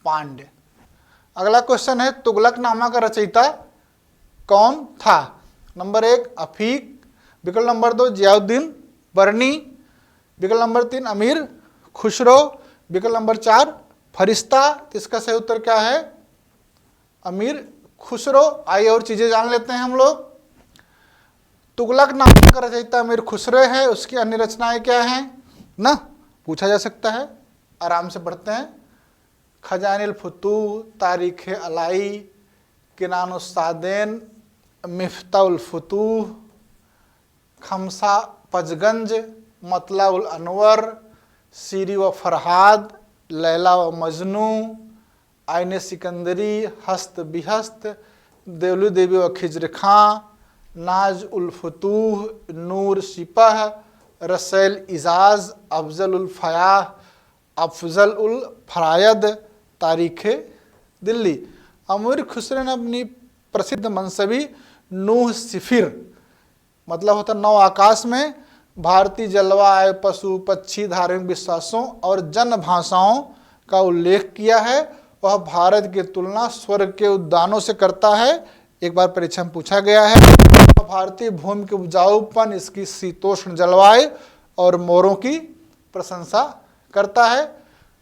पांड्य। अगला क्वेश्चन है, तुगलकनामा का रचयिता कौन था? नंबर 1 अफीक, विकल्प नंबर 2 जियाउद्दीन बरनी, विकल्प नंबर 3 अमीर खुसरो, विकल्प नंबर 4 फरिश्ता। तो इसका सही उत्तर क्या है? अमीर खुसरो। आइए और चीजें जान लेते हैं हम लोग। तुगलकनामा का रचयिता अमीर खुसरो है, उसकी अन्य रचनाएं क्या हैं ना, पूछा जा सकता है, आराम से पढ़ते हैं। खजानिल फुतूह, तारीख अलाई, किनानुस्सादैन, मिफ्ताउल फुतूह, खमसा पजगंज, मतला उल अनवर, सीरी व फरहाद, लैला व मजनू, आइन सिकंदरी, हस्त बिहस्त, देवलू देवी व खिजर खां, नाज उल फतूह, नूर सिपह, रसैल इजाज, अफजल उल फयाह, अफजल उल फरायद, तारीख दिल्ली। अमीर खुसरो ने अपनी प्रसिद्ध मनसबी नूह सिफिर, मतलब होता नौ आकाश में, भारतीय जलवायु, पशु पक्षी, धार्मिक विश्वासों और जन भाषाओं का उल्लेख किया है। वह भारत की तुलना स्वर्ग के उद्यानों से करता है। एक बार परीक्षा में पूछा गया है। भारतीय भूमि के उपजाऊपन, इसकी शीतोष्ण जलवायु और मोरों की प्रशंसा करता है।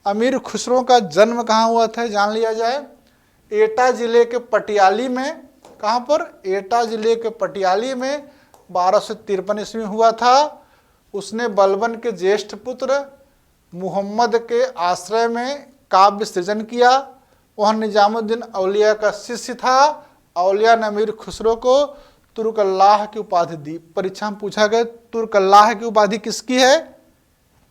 अमीर खुसरो का जन्म कहाँ हुआ था, जान लिया जाए। एटा जिले के पटियाली में, कहाँ पर? एटा जिले के पटियाली में 1253 ईस्वी हुआ था। उसने बलबन के ज्येष्ठ पुत्र मुहम्मद के आश्रय में काव्य सृजन किया। वह निजामुद्दीन औलिया का शिष्य था। औलिया ने अमीर खुसरो को तुर्क-अल्लाह की उपाधि दी। परीक्षा में पूछा गया तुर्क-अल्लाह की उपाधि किसकी है?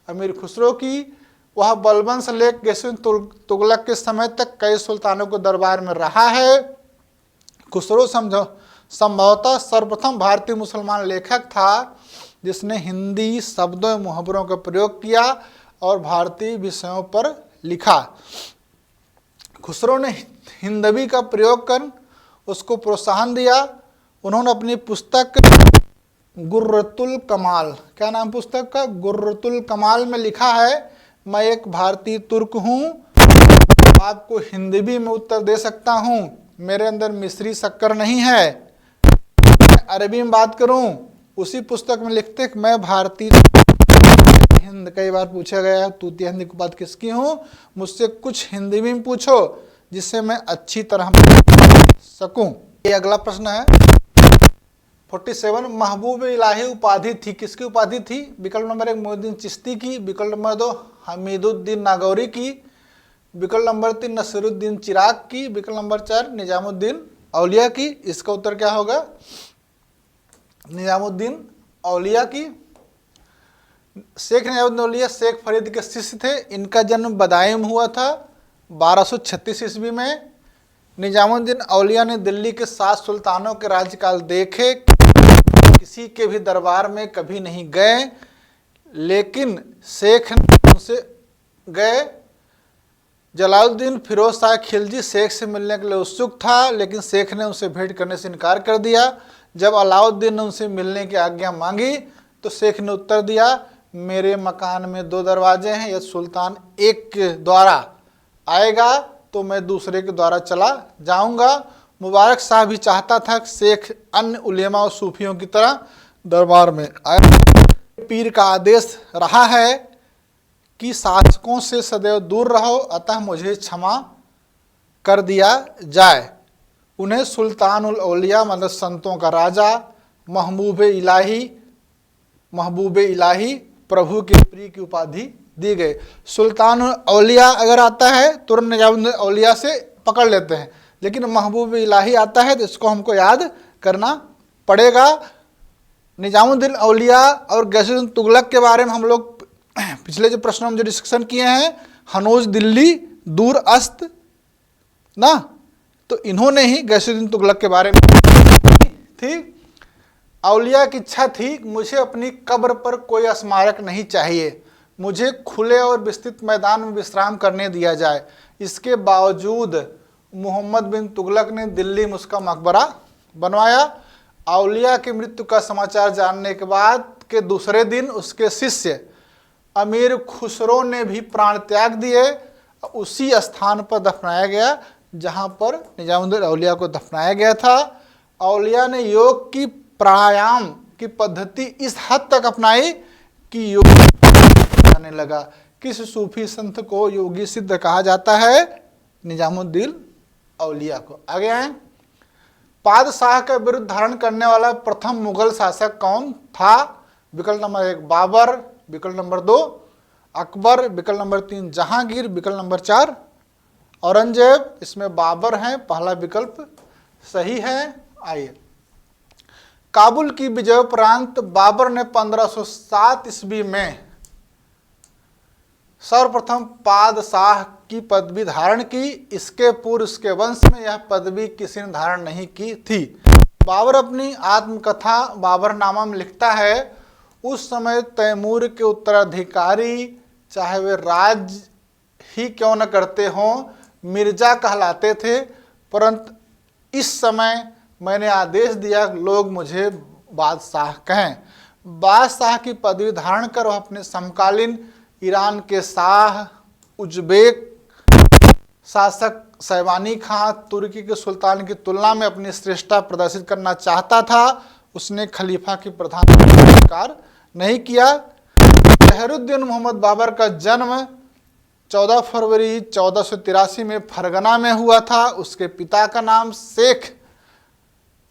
अमीर खुसरो की। वह बलबन से लेकर गैसुद्दीन तुगलक के समय तक कई सुल्तानों के दरबार में रहा है। खुसरो संभवतः सर्वप्रथम भारतीय मुसलमान लेखक था जिसने हिंदी शब्दों एवं मुहावरों का प्रयोग किया और भारतीय विषयों पर लिखा। खुसरो ने हिंदवी का प्रयोग कर उसको प्रोत्साहन दिया। उन्होंने अपनी पुस्तक गुर्रतुल कमाल, क्या नाम पुस्तक का? गुर्रतुल कमाल में लिखा है, मैं एक भारतीय तुर्क हूँ, आपको हिंदवी में उत्तर दे सकता हूँ, मेरे अंदर मिस्री शक्कर नहीं है। अरबी में बात करूं, उसी पुस्तक में लिखते कि मैं भारतीय हिंद, कई बार पूछा गया है तूतिया हिंदी की बात किसकी हूं, मुझसे कुछ हिंदी में पूछो जिससे मैं अच्छी तरह सकूं। ये अगला प्रश्न है 47। महबूब इलाही उपाधि थी, किसकी उपाधि थी? विकल्प नंबर 1 मोइनुद्दीन चिश्ती की, विकल्प नंबर 2 हमीदुद्दीन नागौरी की, विकल्प नंबर 3 नसीरुद्दीन चिराग की, विकल्प नंबर 4 निजामुद्दीन औलिया की। इसका उत्तर क्या होगा? निजामुद्दीन औलिया की। शेख निजामुद्दीन औलिया शेख फरीद के शिष्य थे। इनका जन्म बदायूं में हुआ था 1236 ईस्वी में। निजामुद्दीन औलिया ने दिल्ली के 7 सुल्तानों के राज्यकाल देखे, किसी के भी दरबार में कभी नहीं गए, लेकिन शेख ने उनसे गए। जलालुद्दीन फिरोज शाह खिलजी शेख से मिलने के लिए उत्सुक था, लेकिन शेख ने उनसे भेंट करने से इनकार कर दिया। जब अलाउद्दीन ने उनसे मिलने की आज्ञा मांगी तो शेख ने उत्तर दिया, मेरे मकान में 2 दरवाजे हैं, यदि सुल्तान एक के द्वारा आएगा तो मैं दूसरे के द्वारा चला जाऊंगा। मुबारक शाह भी चाहता था कि शेख अन्य उलेमा और सूफियों की तरह दरबार में आए। पीर का आदेश रहा है कि शासकों से सदैव दूर रहो, अतः मुझे क्षमा कर दिया जाए। उन्हें सुल्तानुल औलिया मतलब संतों का राजा, महबूब इलाही प्रभु के प्रिय की उपाधि दी गई। सुल्तानुल औलिया अगर आता है तुरंत निजामुद्दीन औलिया से पकड़ लेते हैं, लेकिन महबूब इलाही आता है तो इसको हमको याद करना पड़ेगा। निजामुद्दीन औलिया और गैसुद्दीन तुगलक के बारे में हम लोग पिछले जो प्रश्नों में जो डिस्कशन किए हैं, हनोज दिल्ली दूर अस्त ना, तो इन्होंने ही गैसुद्दीन तुगलक के बारे में थी। औलिया की इच्छा थी, मुझे अपनी कब्र पर कोई स्मारक नहीं चाहिए, मुझे खुले और विस्तृत मैदान में विश्राम करने दिया जाए। इसके बावजूद मोहम्मद बिन तुगलक ने दिल्ली में उसका मकबरा बनवाया। औलिया की मृत्यु का समाचार जानने के बाद के दूसरे दिन उसके शिष्य अमीर खुसरो ने भी प्राण त्याग दिए। उसी स्थान पर दफनाया गया जहां पर निजामुद्दीन औलिया को दफनाया गया था। औलिया ने योग की प्राणायाम की पद्धति इस हद तक अपनाई कि योग जाने लगा। किस सूफी संत को योगी सिद्ध कहा जाता है? निजामुद्दीन औलिया को। आगे आए, पादशाह के विरुद्ध धारण करने वाला प्रथम मुगल शासक कौन था? विकल्प नंबर 1 बाबर, विकल्प नंबर 2 अकबर, विकल्प नंबर 3 जहांगीर, विकल्प नंबर 4 औरंगजेब। इसमें बाबर है, पहला विकल्प सही है। आइए, काबुल की विजय उपरांत बाबर ने 1507 ईस्वी में सर्वप्रथम पादशाह की पदवी धारण की। इसके पूर्व उसके वंश में यह पदवी किसी ने धारण नहीं की थी। बाबर अपनी आत्मकथा बाबरनामा में लिखता है, उस समय तैमूर के उत्तराधिकारी चाहे वे राज ही क्यों न करते हों मिर्जा कहलाते थे, परंतु इस समय मैंने आदेश दिया लोग मुझे बादशाह कहें। बादशाह की पदवी धारण कर वह अपने समकालीन ईरान के शाह, उज्बेक शासक शैबानी खां, तुर्की के सुल्तान की तुलना में अपनी श्रेष्ठता प्रदर्शित करना चाहता था। उसने खलीफा की प्रधान स्वीकार नहीं किया। जहरुद्दीन मोहम्मद बाबर का जन्म 14 फरवरी 1483 में फरगना में हुआ था। उसके पिता का नाम शेख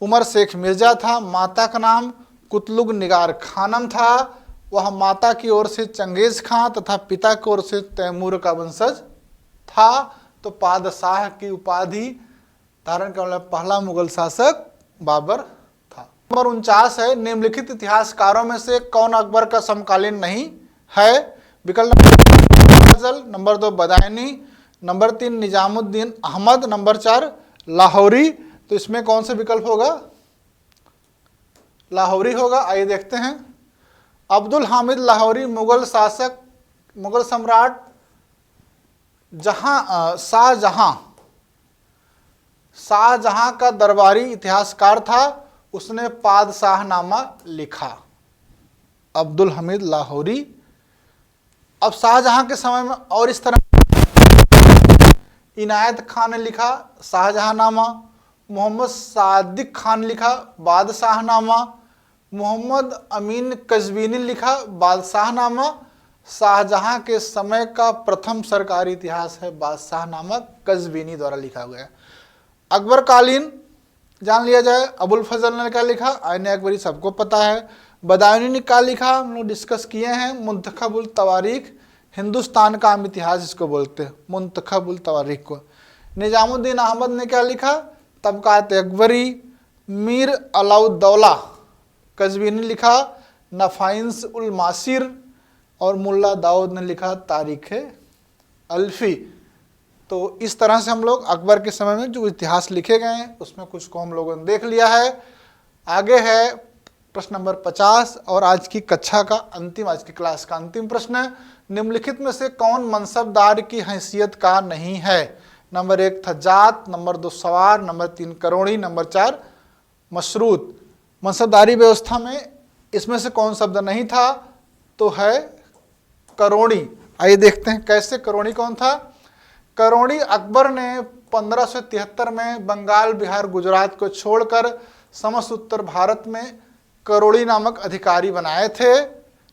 उमर शेख मिर्जा था, माता का नाम कुतलुग निगार खानम था। वह माता की ओर से चंगेज खां तथा पिता की ओर से तैमूर का वंशज था। तो पादशाह की उपाधि धारण करने वाला पहला मुगल शासक बाबर था। नंबर 49 है, निम्नलिखित इतिहासकारों में से कौन अकबर का समकालीन नहीं है? विकल्प number 2 Badayuni, number 3 Nizamuddin Ahmad, number 4 Lahori. तो इसमें कौन सा विकल्प होगा? लाहौरी होगा। आइए देखते हैं। अब्दुल हामिद लाहौरी मुगल शासक, मुगल सम्राट शाहजहां का दरबारी इतिहासकार था। उसने पादशाहनामा लिखा। अब्दुल हमीद लाहौरी। अब शाहजहां के समय में और इस तरह इनायत खान ने लिखा शाहजहांनामा, मोहम्मद सादिक खान लिखा बादशाहनामा, मोहम्मद अमीन कज़वीनी लिखा बादशाहनामा। शाहजहां के समय का प्रथम सरकारी इतिहास है बादशाहनामा, कज़वीनी द्वारा लिखा गया। अकबर कालीन जान लिया जाए, अबुल फजल ने क्या लिखा? आईने अकबरी सबको पता है। बदायूनी ने क्या लिखा? हम लोग डिस्कस किए हैं, मुंतखबुल तवारीख, हिंदुस्तान का आम इतिहास इसको बोलते हैं, मुंतखबुल तवारीख को। निजामुद्दीन अहमद ने क्या लिखा? तबकात अकबरी। मीर अलाउद्दौला कज़वीनी लिखा नफाइंस उल मासिर, और मुल्ला दाऊद ने लिखा तारीख अल्फी। तो इस तरह से हम लोग अकबर के समय में जो इतिहास लिखे गए हैं उसमें कुछ को हम लोगों ने देख लिया है। आगे है प्रश्न नंबर 50 और आज की कक्षा का अंतिम, आज की क्लास का अंतिम प्रश्न। निम्नलिखित में से कौन मनसबदार की हैसियत का नहीं है? नंबर 1 था जात, नंबर 2 सवार, नंबर 3 करोड़ी, नंबर 4 मशरूत। मनसबदारी व्यवस्था में इसमें से कौन शब्द नहीं था? तो है करोड़ी। आइए देखते हैं कैसे करोड़ी कौन था। करोड़ी अकबर ने 1573 में बंगाल, बिहार, गुजरात को छोड़कर समस्त उत्तर भारत में करोड़ी नामक अधिकारी बनाए थे,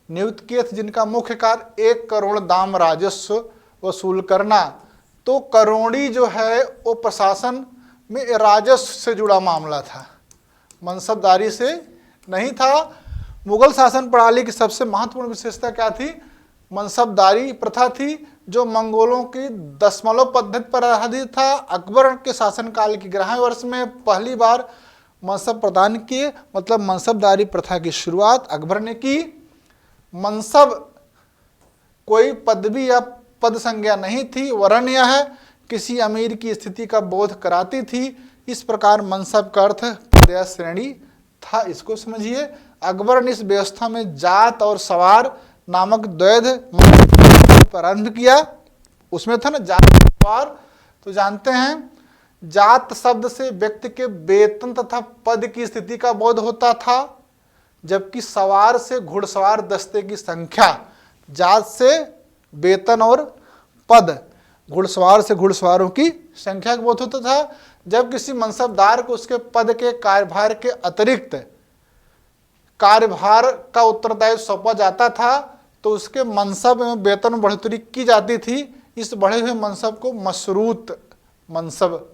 नियुक्त किए थे, जिनका मुख्य कार्य 1 करोड़ दाम राजस्व वसूल करना। तो करोड़ी जो है वो प्रशासन में राजस्व से जुड़ा मामला था, मनसबदारी से नहीं था। मुगल शासन प्रणाली की सबसे महत्वपूर्ण विशेषता क्या थी? मनसबदारी प्रथा थी, जो मंगोलों की दशमलव पद्धति पर आधारित था। अकबर के शासनकाल की 11वें वर्ष में पहली बार मनसब प्रदान किए, मतलब मनसबदारी प्रथा की शुरुआत अकबर ने की। मनसब कोई पदवी या पद संज्ञा नहीं थी, वरन यह किसी अमीर की स्थिति का बोध कराती थी। इस प्रकार मनसब का अर्थ पद या श्रेणी था, इसको समझिए। अकबर ने इस व्यवस्था में जात और सवार नामक द्वैध प्रारंभ किया। उसमें था ना जात सवार, तो जानते हैं जात शब्द से व्यक्ति के वेतन तथा पद की स्थिति का बोध होता था, जबकि सवार से घुड़सवार दस्ते की संख्या, जात से वेतन और पद, घुड़सवार से घुड़सवारों की संख्या का बोध होता था। जब किसी मनसबदार को उसके पद के कार्यभार के अतिरिक्त कार्यभार का उत्तरदायित्व सौंपा जाता था तो उसके मनसब एवं वेतन में बढ़ोतरी की जाती थी। इस बढ़े हुए मनसब को मशरूत मनसब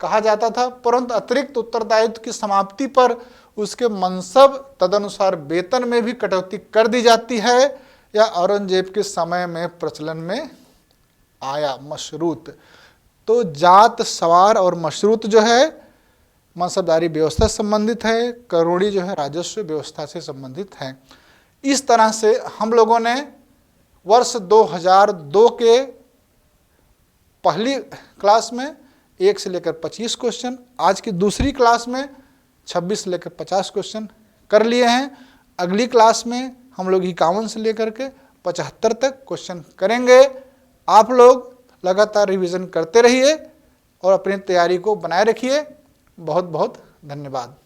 कहा जाता था, परंतु अतिरिक्त उत्तरदायित्व की समाप्ति पर उसके मनसब तदनुसार वेतन में भी कटौती कर दी जाती है, या औरंगजेब के समय में प्रचलन में आया मशरूत। तो जात, सवार और मशरूत जो है मनसबदारी व्यवस्था से संबंधित है, करोड़ी जो है राजस्व व्यवस्था से संबंधित है। इस तरह से हम लोगों ने वर्ष 2002 के पहली क्लास में 1 से लेकर 25 क्वेश्चन, आज की दूसरी क्लास में 26 से लेकर 50 क्वेश्चन कर लिए हैं। अगली क्लास में हम लोग 51 से लेकर के 75 तक क्वेश्चन करेंगे। आप लोग लगातार रिवीजन करते रहिए और अपनी तैयारी को बनाए रखिए। बहुत बहुत धन्यवाद।